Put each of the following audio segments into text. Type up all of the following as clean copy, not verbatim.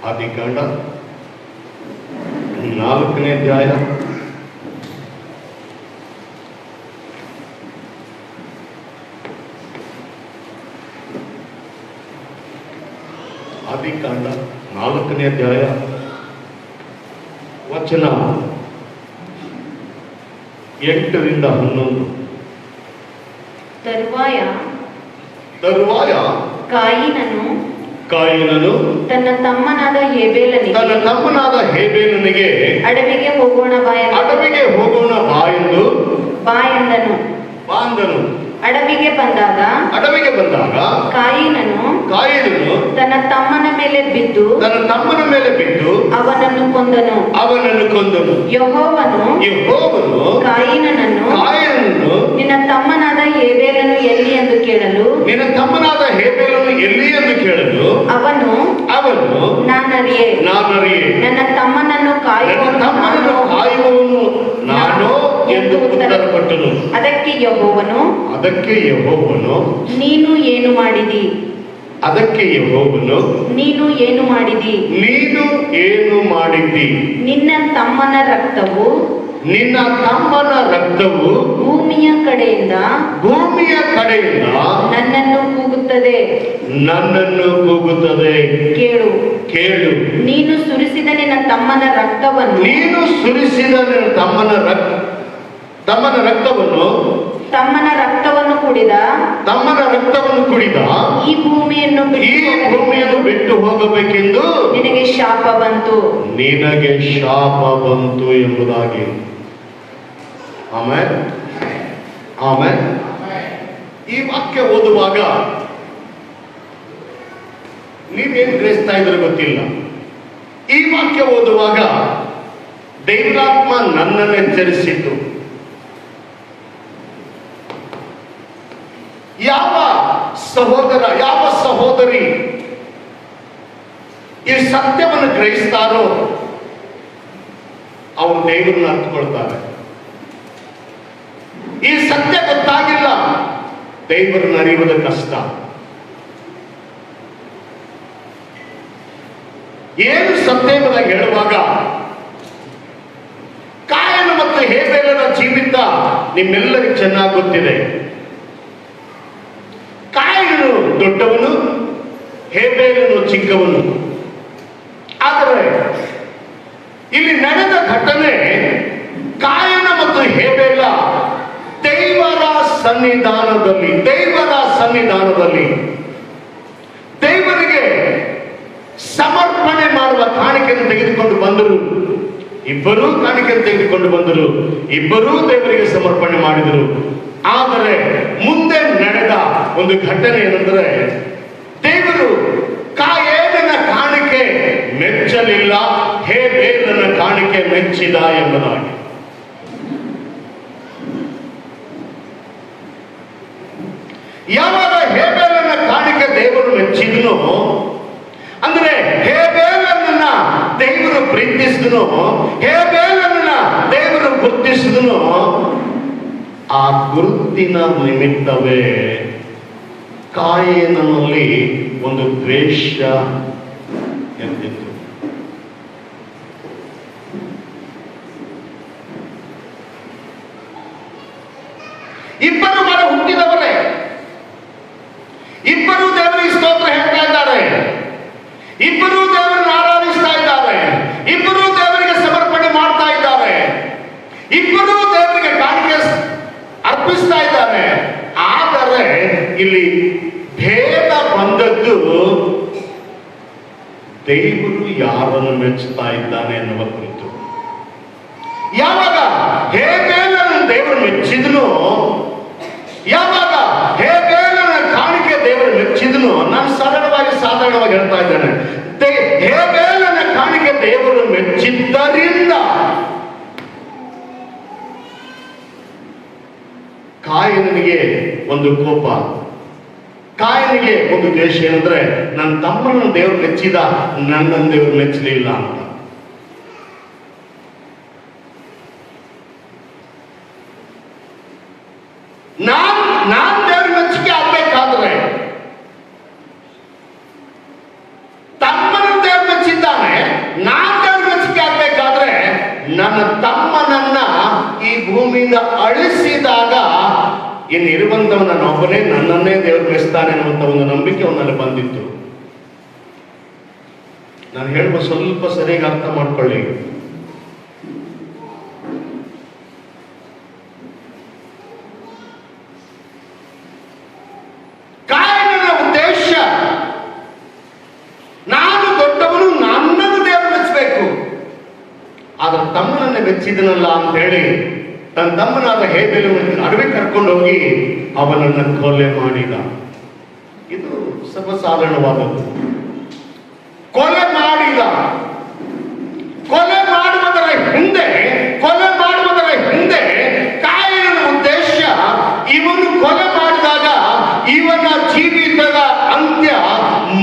ಆದಿಕಾಂಡ 4ನೇ ಅಧ್ಯಾಯ ಆದಿಕಾಂಡ 4ನೇ ಅಧ್ಯಾಯ ವಚನ 8ರಿಂದ 11. ತರುವಾಯ ಕಾಯಿನನು ತನ್ನ ತಮ್ಮನಾದ ಹೇಬೇಲನಿಗೆ ಅಡವಿಗೆ ಹೋಗೋಣ ಬಾ ಎಂದನು. ಅಡವಿಗೆ ಬಂದಾಗ ಕಾಯಿನನು ತನ್ನ ತಮ್ಮನ ಮೇಲೆ ಬಿದ್ದು ಅವನನ್ನು ಕೊಂದನು. ಯೆಹೋವನು ಕಾಯಿನನನ್ನು ನಿನ್ನ ತಮ್ಮನಾದ ಹೇಬೇಲನು ಎಲ್ಲಿ ಎಂದು ಕೇಳಲು ಅವನು ನಾನರಿಯೆ, ನನ್ನ ತಮ್ಮನನ್ನು ಕಾಯುವವನು ನಾನು ಎಂದು ಉತ್ತರಕೊಟ್ಟನು. ಅದಕ್ಕೆ ಯೆಹೋವನು ನೀನು ಏನು ಮಾಡಿದಿ? ನಿನ್ನ ತಮ್ಮನ ರಕ್ತವು ಭೂಮಿಯ ಕಡೆಯಿಂದ ನನ್ನನ್ನು ಕೂಗುತ್ತದೆ. ಕೇಳು, ನೀನು ಸುರಿಸಿದ ನಿನ್ನ ತಮ್ಮನ ರಕ್ತವನ್ನು ಕುಡಿದ ಈ ಭೂಮಿಯನ್ನು ಬಿಟ್ಟು ಹೋಗಬೇಕೆಂದು ನಿನಗೆ ಶಾಪ ಬಂತು ಎಂಬುದಾಗಿ. ಆಮೇಲೆ ಈ ವಾಕ್ಯ ಓದುವಾಗ ನೀವೇನು ಗ್ರಹಿಸ್ತಾ ಇದ್ರೆ ಗೊತ್ತಿಲ್ಲ. ಈ ವಾಕ್ಯ ಓದುವಾಗ ದೇವರಾತ್ಮ ನನ್ನನ್ನು ಎಚ್ಚರಿಸಿದ್ದು, ಯಾವ ಸಹೋದರ ಯಾವ ಸಹೋದರಿ ಈ ಸತ್ಯವನ್ನು ಗ್ರಹಿಸ್ತಾರೋ ಅವರು ದೇವರನ್ನು ಅರ್ಥಕೊಳ್ತಾರೆ. ಈ ಸತ್ಯ ಗೊತ್ತಾಗಿಲ್ಲ, ದೇವರನ್ನು ಅರಿಯುವುದು ಕಷ್ಟ. ಏನು ಸತ್ಯ ಎಂಬುದಾಗಿ ಹೇಳುವಾಗ ಕಾಯನ ಮತ್ತು ಹೇಬೇಲನ ಜೀವಿತ ನಿಮ್ಮೆಲ್ಲರಿಗೂ ಚೆನ್ನಾಗಿ ಗೊತ್ತಿದೆ. ಕಾಯನು ದೊಡ್ಡವನು, ಹೇಬೇಲನು ಚಿಕ್ಕವನು. ಆದರೆ ಇಲ್ಲಿ ನಡೆದ ಘಟನೆ ಕಾಯನ ಮತ್ತು ಹೇಬೇಲ ದೇವರ ಸನ್ನಿಧಾನದಲ್ಲಿ ದೇವರಿಗೆ ಸಮರ್ಪಣೆ ಮಾಡುವ ಕಾಣಿಕೆಯನ್ನು ತೆಗೆದುಕೊಂಡು ಬಂದರು. ಇಬ್ಬರೂ ಕಾಣಿಕೆಯನ್ನು ತೆಗೆದುಕೊಂಡು ಬಂದರು, ಇಬ್ಬರೂ ದೇವರಿಗೆ ಸಮರ್ಪಣೆ ಮಾಡಿದರು. ಆದರೆ ಮುಂದೆ ನಡೆದ ಒಂದು ಘಟನೆ ಏನೆಂದರೆ, ದೇವರು ಕಾಯೇಲನ ಕಾಣಿಕೆ ಮೆಚ್ಚಲಿಲ್ಲ, ಹೇಬೇಲನ ಕಾಣಿಕೆ ಮೆಚ್ಚಿದ ಎಂಬುದಾಗಿ. ಯಾವಾಗ ಹೇಬೇಲನ ಕಾಣಿಕೆ ದೇವರು ಮೆಚ್ಚಿದನು ಅಂದ್ರೆ ಹೇಬೇಲನನ್ನ ದೇವರು ಪ್ರೀತಿಸಿದನು, ಹೇಬೇಲನನ್ನ ದೇವರು ಗುರುತಿಸಿದನು. ಆ ಗುರುತಿನ ನಿಮಿತ್ತವೇ ಕಾಯೇಲನಲ್ಲಿ ಒಂದು ದ್ವೇಷ ಎಂದಿತ್ತು. ಇಬ್ಬರು ಮರ ಹುಟ್ಟಿದವರೇ, ಇಬ್ಬರು ದೇವರಿಗೆ ಸ್ತೋತ್ರ ಹೇಳ್ತಾ ಇದ್ದಾರೆ, ಇಬ್ಬರು ದೇವರನ್ನು ಆರಾಧಿಸ್ತಾ ಇದ್ದಾರೆ, ಇಬ್ಬರು ದೇವರಿಗೆ ಸಮರ್ಪಣೆ ಮಾಡ್ತಾ ಇದ್ದಾರೆ, ಇಬ್ಬರು ದೇವರಿಗೆ ಕಾಣಿಕೆ ಅರ್ಪಿಸ್ತಾ ಇದ್ದಾರೆ. ಆದರೆ ಇಲ್ಲಿ ಭೇದ ಬಂದದ್ದು ದೇವರು ಯಾರನ್ನು ಮೆಚ್ಚುತ್ತಾ ಇದ್ದಾನೆ ಎನ್ನುವ ಕುರಿತು. ಯಾವಾಗ ಹೇಬೇಲನ ದೇವರು ಮೆಚ್ಚಿದನು, ಯಾವಾಗ ಹೇಬೇಲನ ಕಾಣಿಕೆ ದೇವರು ಮೆಚ್ಚಿದನು, ನಾನು ಸಾಧಾರಣವಾಗಿ ಹೇಳ್ತಾ ಇದ್ದೇನೆ, ಹೇಬೇಲನ ಕಾಣಿಕೆ ದೇವರು ಮೆಚ್ಚಿದ್ದರಿಂದ ಕಾಯನಿಗೆ ಒಂದು ಕೋಪ, ಕಾಯನಿಗೆ ಒಂದು ದ್ವೇಷ. ಏನಂದ್ರೆ ನನ್ನ ತಮ್ಮನನ್ನು ದೇವರು ಮೆಚ್ಚಿದ, ನನ್ನನ್ನು ದೇವರು ಮೆಚ್ಚಲಿಲ್ಲ ಅಂತ. ನಾನ್ ದೇವ್ರ ಮೆಚ್ಚುಗೆ ಆಗ್ಬೇಕಾದ್ರೆ ತಮ್ಮನ ದೇವ್ರು ಮೆಚ್ಚಿದ್ದಾನೆ, ನನ್ನ ತಮ್ಮನನ್ನ ಈ ಭೂಮಿಯಿಂದ ಅಳಿಸಿದಾಗ ಇನ್ನಿರುವಂತವ ನನ್ನೊಬ್ಬನೇ ನನ್ನನ್ನೇ ದೇವರು ಮೆಚ್ತಾನೆ ಅನ್ನುವಂಥ ಒಂದು ನಂಬಿಕೆ ಅವನಲ್ಲಿ ಬಂದಿತ್ತು. ನಾನು ಹೇಳುವ ಸ್ವಲ್ಪ ಸರಿಯಾಗಿ ಅರ್ಥ ಮಾಡ್ಕೊಳ್ಳಿ. ಕಾಯನನ ಉದ್ದೇಶ ನಾನು ದೊಡ್ಡವನು, ನನ್ನನ್ನು ದೇವರು ಮೆಚ್ಚಬೇಕು. ಆದ್ರೆ ತಮ್ಮನನ್ನೇ ಮೆಚ್ಚಿದನಲ್ಲ ಅಂತ ಹೇಳಿ ತನ್ನ ತಮ್ಮನಾದ ಹೇಬೆಲನ ಅಡವೆ ಕರ್ಕೊಂಡು ಹೋಗಿ ಅವನನ್ನು ಕೊಲೆ ಮಾಡಿದ. ಇದು ಸರ್ವಸಾಧಾರಣವಾದದ್ದು. ಕೊಲೆ ಮಾಡಿದ. ಕೊಲೆ ಮಾಡುವುದರ ಹಿಂದೆ ಕಾಯನನ ಉದ್ದೇಶ, ಇವನು ಕೊಲೆ ಮಾಡಿದಾಗ ಇವನ ಜೀವಿತದ ಅಂತ್ಯ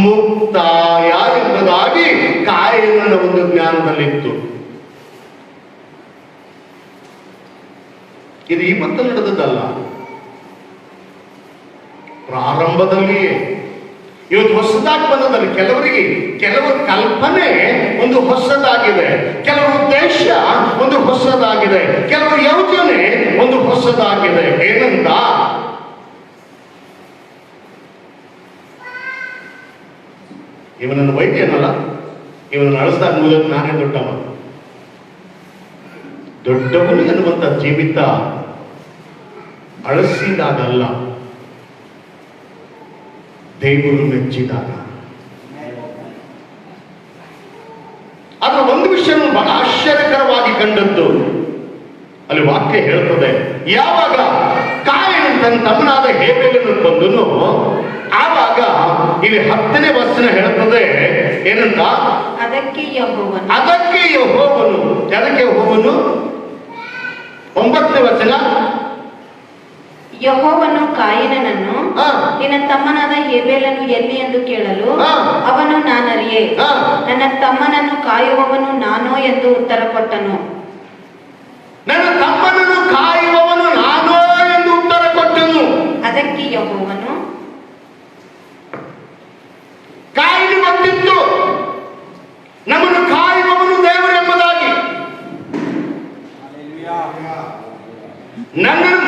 ಮುಕ್ತಾಯ ಎಂಬುದಾಗಿ ಕಾಯನನ ಒಂದು ಜ್ಞಾನದಲ್ಲಿತ್ತು. ಇದು ಇವತ್ತು ನಡೆದದ್ದಲ್ಲ, ಪ್ರಾರಂಭದಲ್ಲಿಯೇ. ಇವತ್ತು ಹೊಸದಾಗಿ ಬಂದದಲ್ಲಿ ಕೆಲವರ ಕಲ್ಪನೆ ಒಂದು ಹೊಸದಾಗಿದೆ, ಕೆಲವರ ಉದ್ದೇಶ ಒಂದು ಹೊಸದಾಗಿದೆ, ಕೆಲವರ ಯೋಚನೆ ಒಂದು ಹೊಸದಾಗಿದೆ. ಏನಂತ, ಇವನನ್ನು ವೈದ್ಯನಲ್ಲ, ಇವನನ್ನು ಅಳಿಸಿದಾಗ ಮುಗಿದ ನಾನೇ ದೊಡ್ಡವನು ಎನ್ನುವಂತ ಜೀವಿತ ಅಳಿಸಿದಾಗಲ್ಲ, ದೇವರು ಮೆಚ್ಚಿದಾಗ. ಆದ್ರೆ ಒಂದು ವಿಷಯ ಬಹಳ ಆಶ್ಚರ್ಯಕರವಾಗಿ ಕಂಡದ್ದು, ಅಲ್ಲಿ ವಾಕ್ಯ ಹೇಳ್ತದೆ, ಯಾವಾಗ ಕಾಯನ ತನ್ನ ತಮ್ಮನಾದ ಹೇಬೆಲನ್ನು ಕೊಂದನು, ಆವಾಗ ಇಲ್ಲಿ 10ನೇ ವಚನ ಹೇಳ್ತದೆ ಏನಂತ, ಅದಕ್ಕೆ ಯೆಹೋವನು 9ನೇ ವಚನ, ಯೆಹೋವನು ಕಾಯಿನನನ್ನು ನಿನ್ನ ತಮ್ಮನಾದ ಹೇಬೆಲನು ಎಲ್ಲಿ ಎಂದು ಕೇಳಲು ಅವನು ನಾನರಿಯೆ, ನನ್ನ ತಮ್ಮನನ್ನು ಕಾಯುವವನು ನಾನೋ ಎಂದು ಉತ್ತರ ಕೊಟ್ಟನು. ನನ್ನ ತಮ್ಮನನ್ನು ಕಾಯುವವನು ನಾನೋ ಎಂದು ಉತ್ತರ ಕೊಟ್ಟನು. ಅದಕ್ಕೆ ಯೆಹೋವನು, ಕಾಯಿನ ಗೊತ್ತಿತ್ತು ನಮ್ಮನ್ನು ಕಾಯುವವನು ದೇವರು ಎಂಬುದಾಗಿ.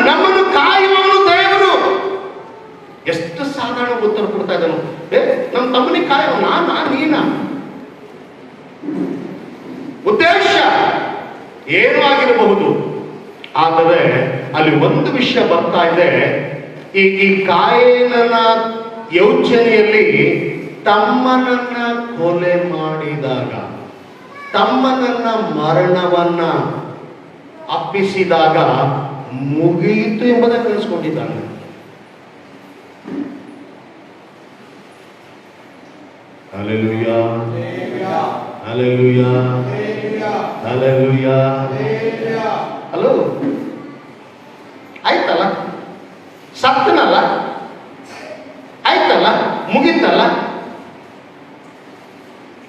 ನಮ್ಮನ್ನು ಕಾಯುವವನು ದೇವರು. ಎಷ್ಟು ಸಾಧಾರಣ ಉತ್ತರ ಕೊಡ್ತಾ ಇದ್ದಾನು. ನಮ್ಮ ತಮ್ಮನಿಗೆ ಕಾಯುವ ನೀನ. ಉದ್ದೇಶ ಏನೂ ಆಗಿರಬಹುದು, ಆದರೆ ಅಲ್ಲಿ ಒಂದು ವಿಷಯ ಬರ್ತಾ ಇದೆ. ಈ ಕಾಯನನ ಯೋಚನೆಯಲ್ಲಿ ತಮ್ಮನನ್ನ ಕೊಲೆ ಮಾಡಿದಾಗ, ತಮ್ಮನನ್ನ ಮರಣವನ್ನ ಅಪ್ಪಿಸಿದಾಗ ಮುಗಿಯಿತು ಎಂಬುದನ್ನು ಕಲಿಸ್ಕೊಂಡಿದ್ದಾನೆ. ಹಲ್ಲೆಲೂಯಾ, ಹಲ್ಲೆಲೂಯಾ, ಹಲ್ಲೆಲೂಯಾ. ಹಲೋ, ಆಯ್ತಲ್ಲ, ಸತ್ತನಲ್ಲ, ಆಯ್ತಲ್ಲ, ಮುಗಿತಲ್ಲ.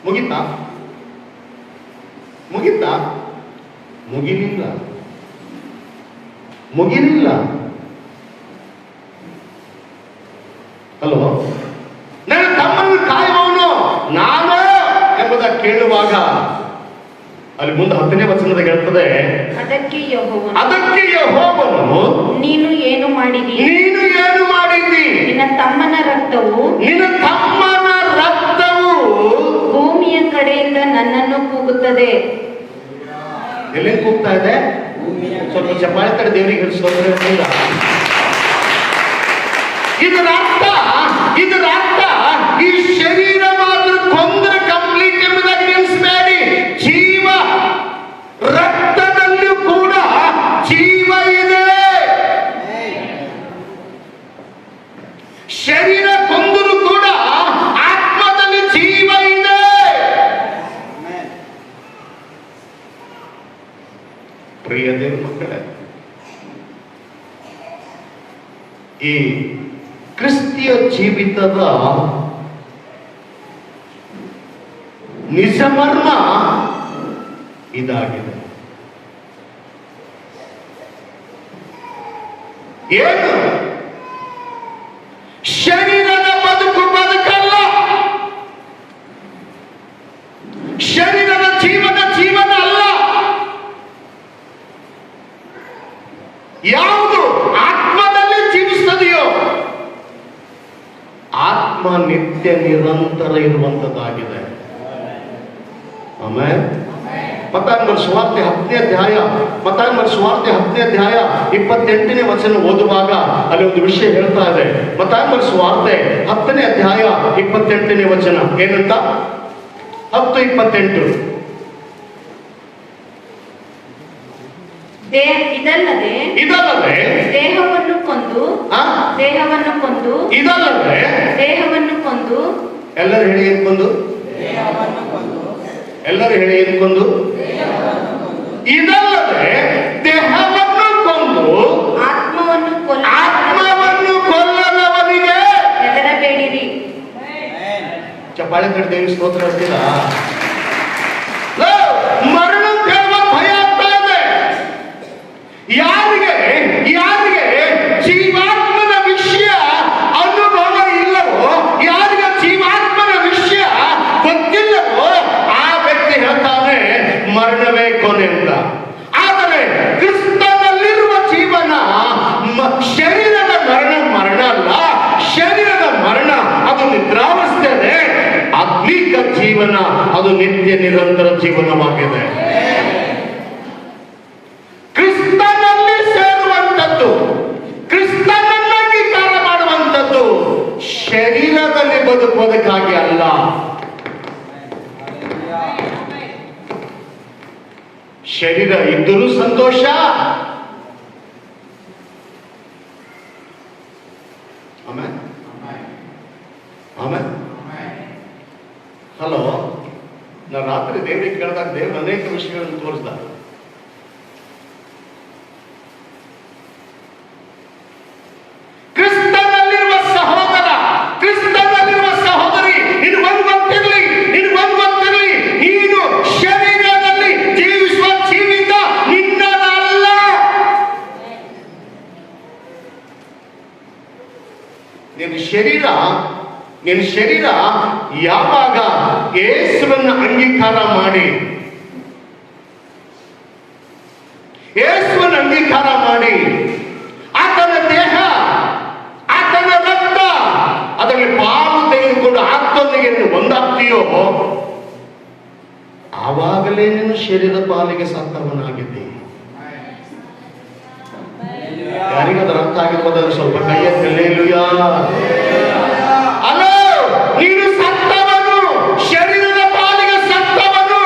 ಮುಗಿತಾ? ಮುಗಿಲಿಲ್ಲ. ಹಲೋ, ನನ್ನ ತಮ್ಮನ್ನು ಕಾಯುವವನು ನಾನು ಎಂಬುದಾಗಿ ಕೇಳುವಾಗ ಅಲ್ಲಿ ಮುಂದೆ 10ನೇ ವಚನದಾಗ ಹೇಳ್ತದೆ, ಅದಕ್ಕೆ ಯೆಹೋವನು ನೀನು ಏನು ಮಾಡಿದಿ? ನಿನ್ನ ತಮ್ಮನ ರಕ್ತವು ಭೂಮಿಯ ಕಡೆಯಿಂದ ನನ್ನನ್ನು ಕೂಗುತ್ತದೆ. ಎಲ್ಲಿ ಕೂಗ್ತಾ ಇದೆ? ಸ್ವಲ್ಪ ಚಪ್ಪಾಳೆ ಕಡೆ ದೇವರಿಗೆ ಹಿಡಿಸೋದ್ರಿಂದ ಇದರ ಅರ್ಥ ಈ ಶರೀರ ಮಾತ್ರ ಕೊಂದ್ರೆ ಕಂಪ್ಲೀಟ್ ಎಂಬುದಾಗಿ ನಿಲ್ಲಿಸಬೇಡಿ. ಜೀವ, ರಕ್ತದಲ್ಲೂ ಕೂಡ ಜೀವ ಇದೆ. ಶರೀರ ಕೊಂದರೂ ಕೂಡ ಆತ್ಮದಲ್ಲಿ ಜೀವ ಇದೆ. ಪ್ರಿಯ ದೇವ ಮಕ್ಕಳೇ, ಈ ಕ್ರಿಸ್ತಿಯ ಜೀವಿತದ ನಿಜ ಮರ್ಮ ಇದಾಗಿದೆ. ಏನು? ಶರೀರದ ಬದುಕು ಬದುಕಲ್ಲ, ಶರೀರದ ಜೀವನ ಅಲ್ಲ. ನಿತ್ಯ ನಿರಂತರ ಇರುವಂತದ್ದಾಗಿದೆ. ಆಮೇಲೆ ಮತ್ತಾಯನ ಸುವಾರ್ತೆ 10ನೇ ಅಧ್ಯಾಯ 28ನೇ ವಚನ ಓದುವಾಗ ಅಲ್ಲಿ ಒಂದು ವಿಷಯ ಹೇಳ್ತಾ ಇದೆ. ಮತ್ತಾಯನ ಸುವಾರ್ತೆ 10ನೇ ಅಧ್ಯಾಯ 28ನೇ ವಚನ ಏನಂತ? 10:28. ಇದಲ್ಲದೆ ದೇಹವನ್ನು ಕೊಂದು ಎಲ್ಲರೂ ಹೇಳಿ ಏನ್ ಕೊಂದು? ಎಲ್ಲರೂ ಹೇಳಿ ಏನ್ ಕೊಂದು? ಇದಲ್ಲದೆ ದೇಹವನ್ನು ಕೊಂದು ಆತ್ಮವನ್ನು ಕೊಲ್ಲದವನಿಗೆ ಹೆದರಬೇಡಿರಿ. ಚಪ್ಪಾಳೆ ತಟ್ಟಿ ದೇವಿ ಸ್ತೋತ್ರ ಹೇಳ್ತೀರಾ? ಮರಣ ಕೇಳುವ ಭಯ ಆಗ್ತಾ ಇದೆ. ಯಾರಿಗೆ ಜೀವಾತ್ಮನ ವಿಷಯ ಅನುಭವ ಇಲ್ಲವೋ, ಯಾರಿಗೆ ಜೀವಾತ್ಮನ ವಿಷಯ ಗೊತ್ತಿಲ್ಲವೋ ಆ ವ್ಯಕ್ತಿ ಹೇಳ್ತಾನೆ ಮರಣವೇ ಕೊನೆ ಅಂತ. ಆದರೆ ಕ್ರಿಸ್ತನಲ್ಲಿರುವ ಜೀವನ ಶರೀರದ ಮರಣ ಅಲ್ಲ. ಶರೀರದ ಮರಣ ಅದು ನಿದ್ರಾವಸ್ಥೆ. ಆತ್ಮಿಕ ಜೀವನ ಅದು ನಿತ್ಯ ನಿರಂತರ ಜೀವನವಾಗಿದೆ. ಕ್ರಿಸ್ತನಲ್ಲಿ ಸೇರುವಂಥದ್ದು, ಕ್ರಿಸ್ತನನ್ನು ಅಂಗೀಕಾರ ಮಾಡುವಂಥದ್ದು ಶರೀರದಲ್ಲಿ ಬದುಕುವುದಕ್ಕಾಗಿ ಅಲ್ಲ. ಶರೀರ ಇದ್ದರೂ ಸಂತೋಷ, ಆಮೇಲೆ ಹಲೋ, ನಾನು ರಾತ್ರಿ ದೇವರಿಗೆ ಕೇಳಿದಾಗ ದೇವರು ಅನೇಕ ವಿಷಯಗಳನ್ನು ತೋರಿಸ್ದ. ಕ್ರಿಸ್ತನಲ್ಲಿರುವ ಸಹೋದರ, ಕ್ರಿಸ್ತನಲ್ಲಿರುವ ಸಹೋದರಿ, ನೀನು ಒಂದು ಗೊತ್ತಿರಲಿ, ನೀನು ಶರೀರದಲ್ಲಿ ಜೀವಿಸುವ ಜೀವಿತ ನಿನ್ನದಲ್ಲ. ನಿನ್ನ ಶರೀರ ಯಾವಾಗ ಯೇಸುವನ್ನು ಅಂಗೀಕಾರ ಮಾಡಿ ಆತನ ದೇಹ, ಆತನ ರಕ್ತ ಅದರಲ್ಲಿ ಪಾಲು ತೆಗೆದುಕೊಂಡು ಆತ್ಮನಿಗೆ ಒಂದಾಗ್ತೀಯೋ ಆವಾಗಲೇ ನೀನು ಶರೀರ ಪಾಲಿಗೆ ಸತ್ತವನಾಗಿದ್ದಿ. ಯಾರಿಗದರ ಅರ್ಥ ಆಗಿರ್ಬೋದಾದ್ರೆ ಸ್ವಲ್ಪ ಕೈಯಲ್ಲಿ ಹಲ್ಲೆಲೂಯಾ. ಅಲೋ, ನೀನು ಸತ್ತವನು, ಶರೀರದ ಪಾಲಿಗೆ ಸತ್ತವನು.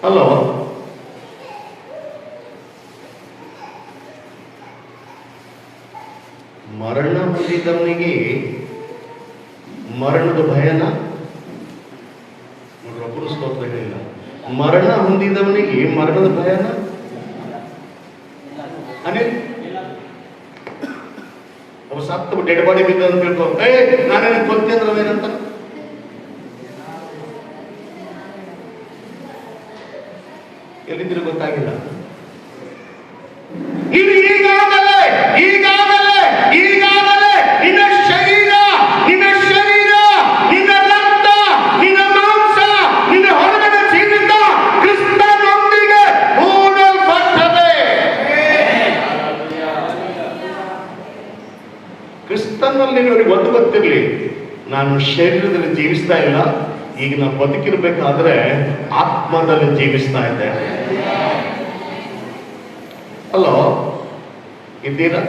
ಹಲೋ, ಮರಣ ಹೊಂದಿದವನಿಗೆ ಮರಣದ ಭಯನ ಒಬ್ಬರು ಸ್ತೋತ್ರ ಹೇಳಿಲ್ಲ. ಮರಣ ಹೊಂದಿದವನಿಗೆ ಮರಣದ ಭಯನ ಅವ ಸತ್ತು ಡೆಡ್ ಬಾಡಿ ಬಿದ್ದ ಅಂತ ತಿಳ್ಕೊ, ನಾನೇನು ಕೊಲ್ತೆ ಅಂದ್ರೆ ಅವೇನಂತ ಎಲ್ಲಿದ್ರು ಗೊತ್ತಾಗಿಲ್ಲ. ಇದು ಈಗಾಗಲೇ ನಿನ್ನ ಶರೀರ, ನಿನ್ನ ರಕ್ತ, ನಿನ್ನ ಮಾಂಸ, ನಿನ್ನ ಹೊರಗಡೆ ಜೀವಿತ ಕ್ರಿಸ್ತನೊಂದಿಗೆ ಹೂಡಲ್ಪಟ್ಟದೆ. ಕ್ರಿಸ್ತನಲ್ಲಿ ಅವರಿಗೆ ಒಂದು ಗೊತ್ತಿರಲಿ, ನಾನು ಶರೀರದಲ್ಲಿ ಜೀವಿಸ್ತಾ ಇಲ್ಲ, ಈಗ ನಾನು ಬದುಕಿರ್ಬೇಕಾದ್ರೆ ಆತ್ಮದಲ್ಲಿ ಜೀವಿಸ್ತಾ ಇದ್ದೆ. ಹಲೋ, ಇದ್ದೀರಾ?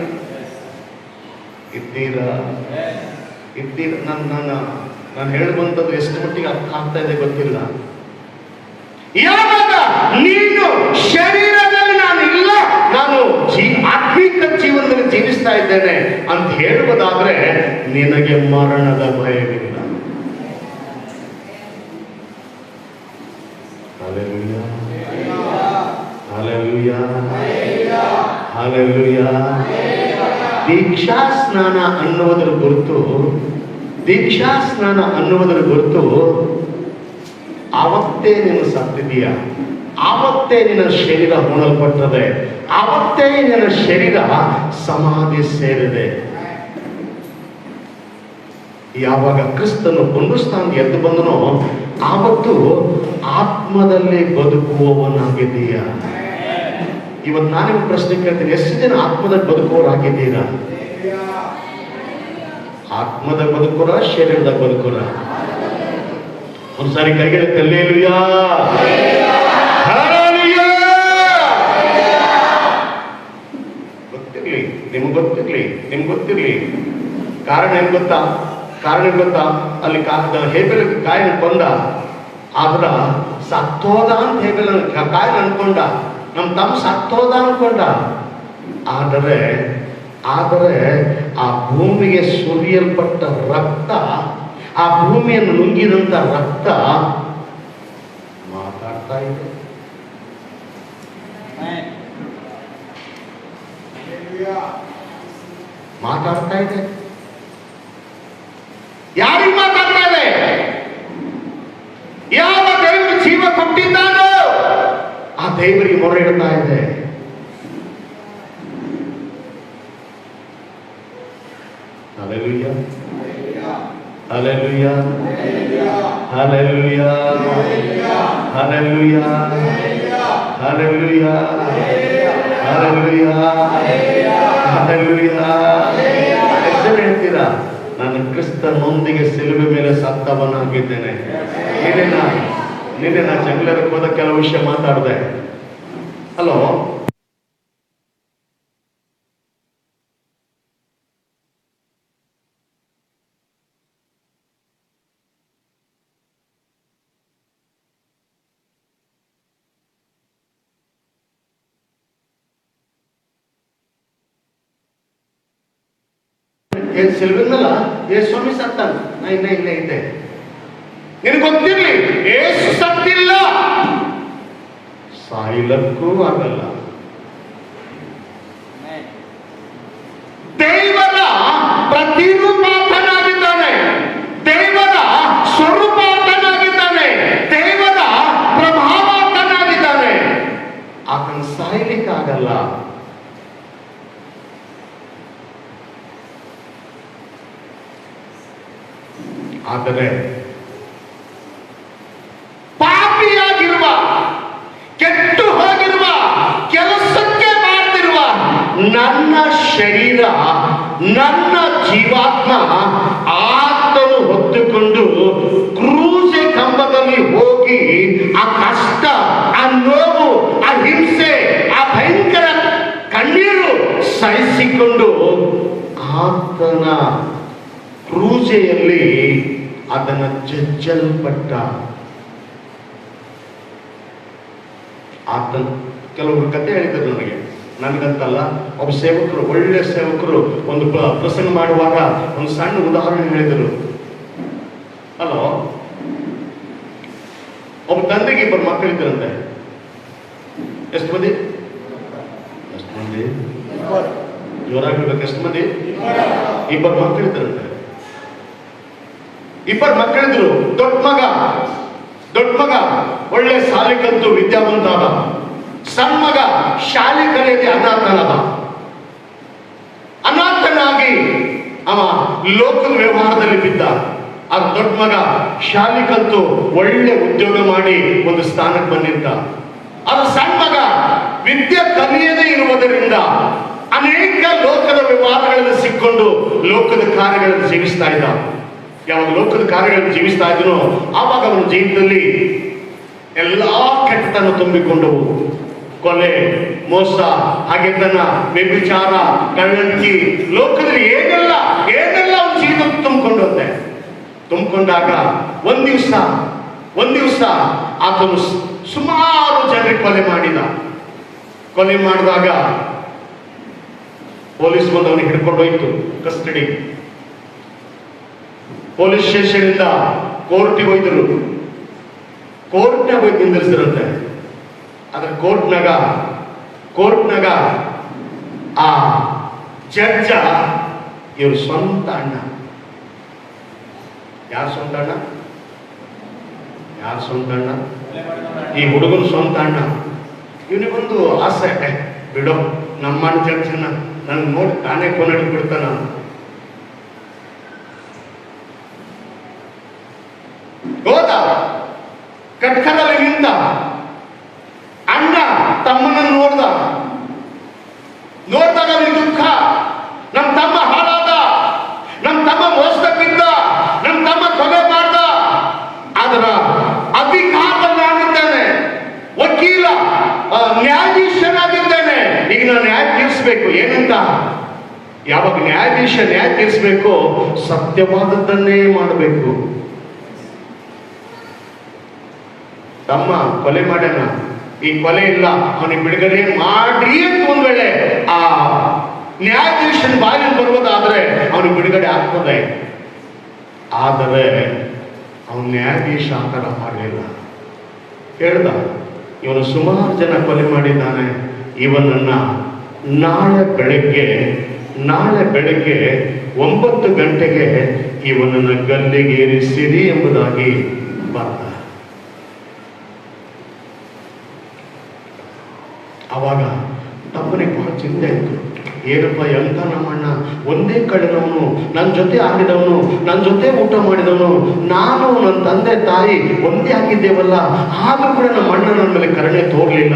ನಾನು ಹೇಳುವಂಥದ್ದು ಎಷ್ಟು ಮಟ್ಟಿಗೆ ಅರ್ಥ ಆಗ್ತಾ ಇದೆ ಗೊತ್ತಿಲ್ಲ. ಯಾವಾಗ ನೀನು ಶರೀರದಲ್ಲಿ ನಾನು ಇಲ್ಲ, ನಾನು ಆತ್ಮಿಕ ಜೀವನದಲ್ಲಿ ಜೀವಿಸ್ತಾ ಇದ್ದೇನೆ ಅಂತ ಹೇಳುವುದಾದ್ರೆ ನಿನಗೆ ಮರಣದ ಭಯವಿಲ್ಲ. ಹಲ್ಲೆಲೂಯಾ. ದೀಕ್ಷಾ ಸ್ನಾನ ಅನ್ನುವುದರ ಗುರುತು ಆವತ್ತೇ ನೀನು ಸತ್ತಿದೀಯ, ಆವತ್ತೇ ನಿನ್ನ ಶರೀರ ಹೂಣಲ್ಪಟ್ಟದೆ, ಆವತ್ತೇ ನಿನ್ನ ಶರೀರ ಸಮಾಧಿ ಸೇರಿದೆ. ಯಾವಾಗ ಕ್ರಿಸ್ತನು ಪುನರುತ್ಥಾನ ಎದ್ದು ಬಂದನೋ ಆವತ್ತು ಆತ್ಮದಲ್ಲಿ ಬದುಕುವವನಾಗಿದ್ದೀಯಾ? ಇವತ್ತು ನಾನೇ ಪ್ರಶ್ನೆ ಕೇಳ್ತೀನಿ, ಎಷ್ಟು ಜನ ಆತ್ಮದಲ್ಲಿ ಬದುಕುವವರಾಗಿದ್ದೀರಾ? ಆತ್ಮದಾಗ ಬದುಕೋರ, ಶರೀರದಾಗ ಬದುಕೋರ? ಒಂದ್ಸಾರಿ ಕೈಗೆಳೆ ಹಲ್ಲೆಲೂಯಾ, ಹಲ್ಲೆಲೂಯಾ. ಗೊತ್ತಿರ್ಲಿ, ನಿಮ್ಗೆ ಗೊತ್ತಿರ್ಲಿ. ಕಾರಣ ಏನ್ ಗೊತ್ತಾ? ಅಲ್ಲಿ ಹೇಬೆಲ್ ಕಾಯಿನ ಕೊಂದ, ಆದ್ರ ಸತ್ತೋದ ಅಂತ ಹೇಬೆಲ್ ಕಾಯಿನ ಅನ್ಕೊಂಡ, ನಮ್ ತಮ್ಮ ಸತ್ತೋದ ಅನ್ಕೊಂಡ. ಆದರೆ ಆ ಭೂಮಿಗೆ ಸುರಿಯಲ್ಪಟ್ಟ ರಕ್ತ, ಆ ಭೂಮಿಯನ್ನು ನುಂಗಿದಂತ ರಕ್ತ ಮಾತಾಡ್ತಾ ಇದೆ. ಯಾರಿಗೆ ಮಾತಾಡ್ತಾ ಇದೆ? ಯಾವ ದೇವರು ಜೀವ ಕೊಟ್ಟಿದ್ದಾನೋ ಆ ದೇವರಿಗೆ ಮೊರೆ ಇಡ್ತಾ ಇದೆ. ಹಲ್ಲೆಲೂಯಾ, ಹಲ್ಲೆಲೂಯಾ, ಹಲ್ಲೆಲೂಯಾ, ಹಲ್ಲೆಲೂಯಾ, ಹಲ್ಲೆಲೂಯಾ, ಹಲ್ಲೆಲೂಯಾ, ಹಲ್ಲೆಲೂಯಾ. ಎಷ್ಟು ಜನ ಹೇಳ್ತೀರಾ, ನಾನು ಕ್ರಿಸ್ತನೊಂದಿಗೆ ಸಿಲುಬೆ ಮೇಲೆ ಸತ್ತವನಾಗಿದ್ದೇನೆ? ನಿನ್ನೆ ನಾ ಜಂಗ್ಲರಿಗೆ ಹೋದ ಕೆಲವು ವಿಷಯ ಮಾತಾಡಿದೆ. ಹಲೋ, ಏನ್ ಸಿಲ್ವಿನಲ್ಲ ಏ ಸ್ವಾಮಿ ಸತ್ತಾನ, ನಾ ಇಲ್ಲೇ ಇದ್ದೆ. ನಿನಗೆ ಗೊತ್ತಿರ್ಲಿ, ಏಸು ಸತ್ತಿಲ್ಲ, ಸಾಯಿಲಕ್ಕೂ ಆಗಲ್ಲ. ದೇವರ ಪ್ರತಿರೂಪಾತನಾಗಿದ್ದಾನೆ, ದೇವರ ಸ್ವರೂಪಾತನಾಗಿದ್ದಾನೆ, ದೇವರ ಪ್ರಭಾವಾತನಾಗಿದ್ದಾನೆ. ಆತನ ಸಾಯ್ಲಿಕ್ಕಾಗಲ್ಲ. ಆದರೆ ಪಾಪಿಯಾಗಿರುವ, ಕೆಟ್ಟು ಹೋಗಿರುವ, ಕೆಲಸಕ್ಕೆ ಮಾಡ್ತಿರುವ ನನ್ನ ಶರೀರ, ನನ್ನ ಜೀವಾತ್ಮ ಆತನು ಹೊತ್ತುಕೊಂಡು ಕ್ರೂಜೆ ಕಂಬದಲ್ಲಿ ಹೋಗಿ ಆ ಕಷ್ಟ, ಆ ನೋವು, ಆ ಹಿಂಸೆ, ಆ ಭಯಂಕರ ಕಣ್ಣೀರು ಸಹಿಸಿಕೊಂಡು ಆತನ ಕ್ರೂಜೆಯಲ್ಲಿ ಅದನ್ನು ಜಜ್ಜಲ್ಪಟ್ಟ. ಆತನ ಕೆಲವರು ಕತೆ ಹೇಳಿದರು ನನಗಂತಲ್ಲ, ಒಬ್ಬ ಸೇವಕರು, ಒಳ್ಳೆ ಸೇವಕರು ಒಂದು ಪ್ರಸಂಗ ಮಾಡುವಾಗ ಒಂದು ಸಣ್ಣ ಉದಾಹರಣೆ ಹೇಳಿದರು. ಅಲೋ, ಒಬ್ಬ ತಂದೆಗೆ ಇಬ್ಬರು ಮಕ್ಕಳಿದ್ದರಂತೆ. ಎಷ್ಟು ಮಂದಿ? ಜೋರಾಗಿರ್ಬೇಕು. ಎಷ್ಟು ಮಂದಿ? ಇಬ್ಬರು ಮಕ್ಕಳಿದ್ದರಂತೆ. ಇಬ್ಬರು ಮಕ್ಕಳಿದ್ರು. ದೊಡ್ಡ ಮಗ ಒಳ್ಳೆ ಶಾಲೆ ಕಲಿತು ವಿದ್ಯಾವಂತ ಆದ. ಸಣ್ಣ ಮಗ ಶಾಲೆ ಕಲಿಯದೆ ಅನಾಥನಾಗಿ ಅವ ಲೋಕದ ವ್ಯವಹಾರದಲ್ಲಿ ಬಿದ್ದ. ಆ ದೊಡ್ಡ ಮಗ ಶಾಲೆ ಕಲಿತು ಒಳ್ಳೆ ಉದ್ಯೋಗ ಮಾಡಿ ಒಂದು ಸ್ಥಾನಕ್ಕೆ ಬಂದಿದ್ದ. ಅದು ಸಣ್ಣ ಮಗ ವಿದ್ಯೆ ಕಲಿಯದೇ ಇರುವುದರಿಂದ ಅನೇಕ ಲೋಕದ ವ್ಯವಹಾರಗಳಲ್ಲಿ ಸಿಕ್ಕೊಂಡು ಲೋಕದ ಕಾರ್ಯಗಳನ್ನು ಜೀವಿಸ್ತಾ ಇದ್ದ. ಯಾವಾಗ ಲೋಕದ ಕಾರ್ಯಗಳನ್ನು ಜೀವಿಸ್ತಾ ಇದ್ದನೋ ಆವಾಗ ಅವನ ಜೀವನದಲ್ಲಿ ಎಲ್ಲಾ ಕೆಟ್ಟತನ ತುಂಬಿಕೊಂಡವು. ಕೊಲೆ, ಮೋಸ, ಹಗೆತನ, ವ್ಯಭಿಚಾರ, ಕಳ್ಳಂಕಿ, ಲೋಕದಲ್ಲಿ ಏನೆಲ್ಲ ಅವನ ಜೀವನ ತುಂಬಿಕೊಂಡಾಗ ಒಂದ್ ದಿವಸ ಆತನು ಸುಮಾರು ಜನರಿಗೆ ಕೊಲೆ ಮಾಡಿದಾಗ ಪೊಲೀಸ್ ಬಂದು ಅವನಿಗೆ ಹಿಡ್ಕೊಂಡು ಹೋಯ್ತು ಕಸ್ಟಡಿ. ಪೊಲೀಸ್ ಸ್ಟೇಷನ್ ಇಂದ ಕೋರ್ಟಿಗೆ ಹೋಯ್ದರು. ಕೋರ್ಟ್ನಾಗ ಹೋಗಿ ನಿಂದಿರಿಸಿರಂತೆ. ಅದ್ರ ಕೋರ್ಟ್ನಾಗ ಆ ಜಡ್ಜ ಇವ್ರ ಸ್ವಂತ ಅಣ್ಣ. ಯಾರ ಸ್ವಂತ ಅಣ್ಣ? ಈ ಹುಡುಗನ ಸ್ವಂತ ಅಣ್ಣ. ಇವನಿಗೊಂದು ಆಸೆ, ಬಿಡೋ ನಮ್ಮ ಅಣ್ಣ ಜಡ್ಜನ ನನ್ಗೆ ನೋಡಿ ತಾನೇ ಕೊನೆಡು ಬಿಡ್ತಾನ. ಹೋದ, ಕಟ್ಕರಲ್ಲಿ ನಿಂತ. ಅಣ್ಣ ತಮ್ಮನನ್ನು ನೋಡಿದಾಗ ಅವನಿಗೆ ದುಃಖ. ನಮ್ಮ ತಮ್ಮ ಹಾಳಾದ, ನಮ್ಮ ತಮ್ಮ ಮೋಸ ಬಿದ್ದ, ನಮ್ಮ ತಮ್ಮ ಕೊಲೆ ಮಾಡ್ದ. ಅದರ ಅಧಿಕಾರದಲ್ಲಿ ನಾನಿದ್ದೇನೆ, ವಕೀಲ, ನ್ಯಾಯಾಧೀಶನಾಗಿದ್ದೇನೆ. ಈಗ ನಾನು ನ್ಯಾಯ ತೀರಿಸ್ಬೇಕು. ಏನಂತ? ಯಾವಾಗ ನ್ಯಾಯಾಧೀಶ ನ್ಯಾಯ ತೀರಿಸ್ಬೇಕು, ಸತ್ಯವಾದದ್ದನ್ನೇ ಮಾಡಬೇಕು. ತಮ್ಮ ಕೊಲೆ ಮಾಡ್ಯಾನ, ಈ ಕೊಲೆ ಇಲ್ಲ, ಅವನಿಗೆ ಬಿಡುಗಡೆ ಮಾಡ್ರಿ ಅಂತ ಒಂದ್ ವೇಳೆ ಆ ನ್ಯಾಯಾಧೀಶನ ಬಾಯಲ್ಲಿ ಬರುವುದಾದ್ರೆ ಅವನಿಗೆ ಬಿಡುಗಡೆ ಆಗ್ತದೆ. ಆದರೆ ಅವನು ನ್ಯಾಯಾಧೀಶ ಆ ಥರ ಮಾಡಲಿಲ್ಲ. ಹೇಳ್ದ, ಇವನು ಸುಮಾರು ಜನ ಕೊಲೆ ಮಾಡಿದ್ದಾನೆ, ಇವನನ್ನ ನಾಳೆ ಬೆಳಗ್ಗೆ 9 ಗಂಟೆಗೆ ಇವನನ್ನು ಗಲ್ಲಿಗೇರಿಸಿರಿ ಎಂಬುದಾಗಿ ಬರ್ದ. ಆವಾಗ ತಮ್ಮನಿಗೆ ಬಹಳ ಚಿಂತೆ ಇತ್ತು. ಏನಪ್ಪ, ಎಂತ ನಮ್ಮಣ್ಣ ಒಂದೇ ಕಡೆನವನು, ನನ್ನ ಜೊತೆ ಆಡಿದವನು, ನನ್ನ ಜೊತೆ ಊಟ ಮಾಡಿದವನು, ನಾನು ನನ್ನ ತಂದೆ ತಾಯಿ ಒಂದೇ ಆಗಿದ್ದೇವಲ್ಲ, ಆದ್ರೂ ಕೂಡ ನಮ್ಮ ಅಣ್ಣ ನನ್ನ ಮೇಲೆ ಕರುಣೆ ತೋರ್ಲಿಲ್ಲ,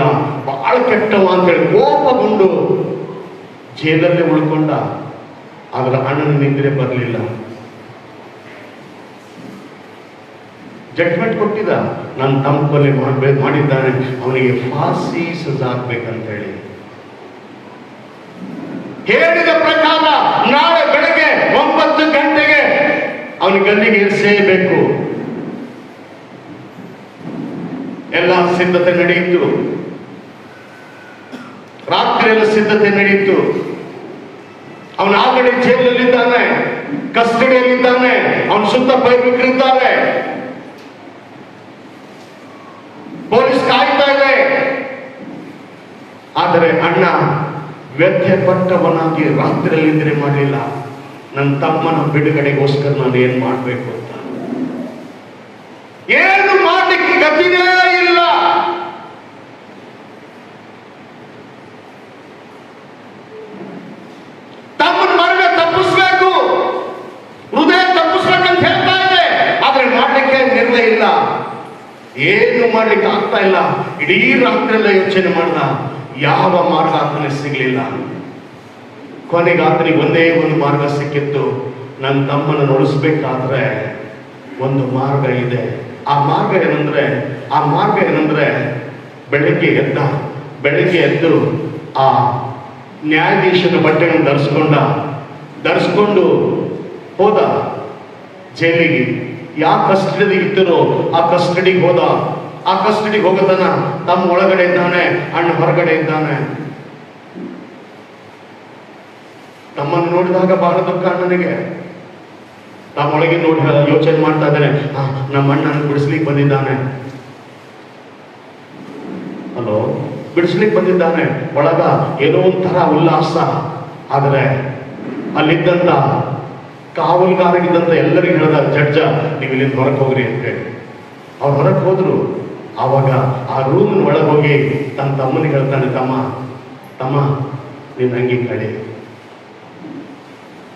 ಬಹಳ ಕೆಟ್ಟವ ಅಂತೇಳಿ ಕೋಪಗೊಂಡು ಜೈಲಲ್ಲೇ ಉಳ್ಕೊಂಡ. ಆದ್ರೆ ಅಣ್ಣನ ನಿದ್ರೆ ಬರಲಿಲ್ಲ. ಜಡ್ಜ್ಮೆಂಟ್ ಕೊಟ್ಟಿದ್ದ, ನನ್ನ ತಮ್ಮ ಕೊಲೆ ಮಾಡಿದ್ದಾನೆ, ಅವನಿಗೆ ಫಾಸಿ ಸಜಾಗ್ಬೇಕಂತ ಹೇಳಿ. ಹೇಳಿದ ಪ್ರಕಾರ ನಾಳೆ ಬೆಳಗ್ಗೆ 9 ಗಂಟೆಗೆ ಅವನ ಗಲ್ಲಿಗೆ ಇರಿಸೇಬೇಕು. ಎಲ್ಲ ಸಿದ್ಧತೆ ನಡೆಯಿತು. ರಾತ್ರಿಯೆಲ್ಲ ಸಿದ್ಧತೆ ನಡೆಯಿತು. ಅವನ ಆ ಕಡೆ ಜೈಲಲ್ಲಿದ್ದಾನೆ, ಕಸ್ಟಡಿಯಲ್ಲಿದ್ದಾನೆ, ಅವನ ಸುತ್ತ ಬೈಬಿಟ್ರಿದ್ದಾರೆ, ಪೊಲೀಸ್ ಕಾಯ್ತಾ ಇದೆ. ಆದರೆ ಅಣ್ಣ ವ್ಯಥೆ ಪಟ್ಟವನಾಗಿ ರಾತ್ರಿಯಲ್ಲಿ ನಿದ್ರೆ ಮಾಡಲಿಲ್ಲ. ನನ್ನ ತಮ್ಮನ ಬಿಡುಗಡೆಗೋಸ್ಕರ ನಾನು ಏನ್ ಮಾಡ್ಬೇಕು ಅಂತ, ಏನು ಮಾಡ್ಲಿಕ್ಕೆ ಗತಿನೇ ಇಲ್ಲ. ತಮ್ಮನ ಮರಣ ತಪ್ಪಿಸ್ಬೇಕು, ಹೃದಯ ತಪ್ಪಿಸ್ಬೇಕಂತ ಹೇಳ್ತಾ ಇದೆ, ಆದ್ರೆ ಮಾಡ್ಲಿಕ್ಕೆ ನಿರ್ಣಯ ಇಲ್ಲ. ಏನು ಮಾಡ್ಲಿಕ್ಕೆ ಆಗ್ತಾ ಇಲ್ಲ. ಇಡೀ ರಾತ್ರಿಯೆಲ್ಲ ಯೋಚನೆ ಮಾಡ್ದ, ಯಾವ ಮಾರ್ಗ ಆತನಿಗೆ ಸಿಗ್ಲಿಲ್ಲ. ಕೊನೆಗೆ ಆತನಿಗೆ ಒಂದೇ ಒಂದು ಮಾರ್ಗ ಸಿಕ್ಕಿತ್ತು. ನನ್ನ ತಮ್ಮನ ಉಳಿಸ್ಬೇಕಾದ್ರೆ ಒಂದು ಮಾರ್ಗ ಇದೆ. ಆ ಮಾರ್ಗ ಏನಂದ್ರೆ ಬೆಳಗ್ಗೆ ಎದ್ದು ಆ ನ್ಯಾಯಾಧೀಶನ ಬಟ್ಟೆಯನ್ನು ಧರಿಸ್ಕೊಂಡು ಹೋದ ಜೈಲಿಗೆ. ಯಾವ ಕಸ್ಟಡಿ ಇದ್ದರೋ ಆ ಕಸ್ಟಡಿಗೆ ಹೋದ. ಆ ಕಸ್ಟಡಿಗೆ ಹೋಗತನ ತಮ್ಮ ಒಳಗಡೆ ಇದ್ದಾನೆ, ಅಣ್ಣ ಹೊರಗಡೆ ಇದ್ದಾನೆ. ತಮ್ಮನ್ನು ನೋಡಿದಾಗ ಬಹಳ ದುಃಖ ಅಣ್ಣನಿಗೆ. ತಮ್ಮೊಳಗೆ ನೋಡಿ ಯೋಚನೆ ಮಾಡ್ತಾ ಇದ್ದಾನೆ, ನಮ್ಮ ಅಣ್ಣನ ಬಿಡಿಸ್ಲಿಕ್ಕೆ ಬಂದಿದ್ದಾನೆ, ಬಿಡಿಸ್ಲಿಕ್ಕೆ ಬಂದಿದ್ದಾನೆ. ಒಳಗ ಏನೋ ಒಂಥರ ಉಲ್ಲಾಸ. ಆದರೆ ಅಲ್ಲಿದ್ದಂತ ಕಾವಲ್ಗಾರಗಿದ್ದಂತ ಎಲ್ಲರಿಗೂ ಹೇಳಿದ ಜಡ್ಜ, ನೀವು ಇಲ್ಲಿಂದ ಹೊರಗೆ ಹೋಗ್ರಿ ಅಂತ ಹೇಳಿ. ಅವ್ರು ಹೊರಗೆ ಹೋದ್ರು. ಆವಾಗ ಆ ರೂಮಿನ ಒಳಗೆ ಹೋಗಿ ತನ್ನ ತಮ್ಮನಿಗೆ ಹೇಳ್ತಾನೆ, ತಮ್ಮ ನೀನ್ ಅಂಗಿ ಕಳಿ.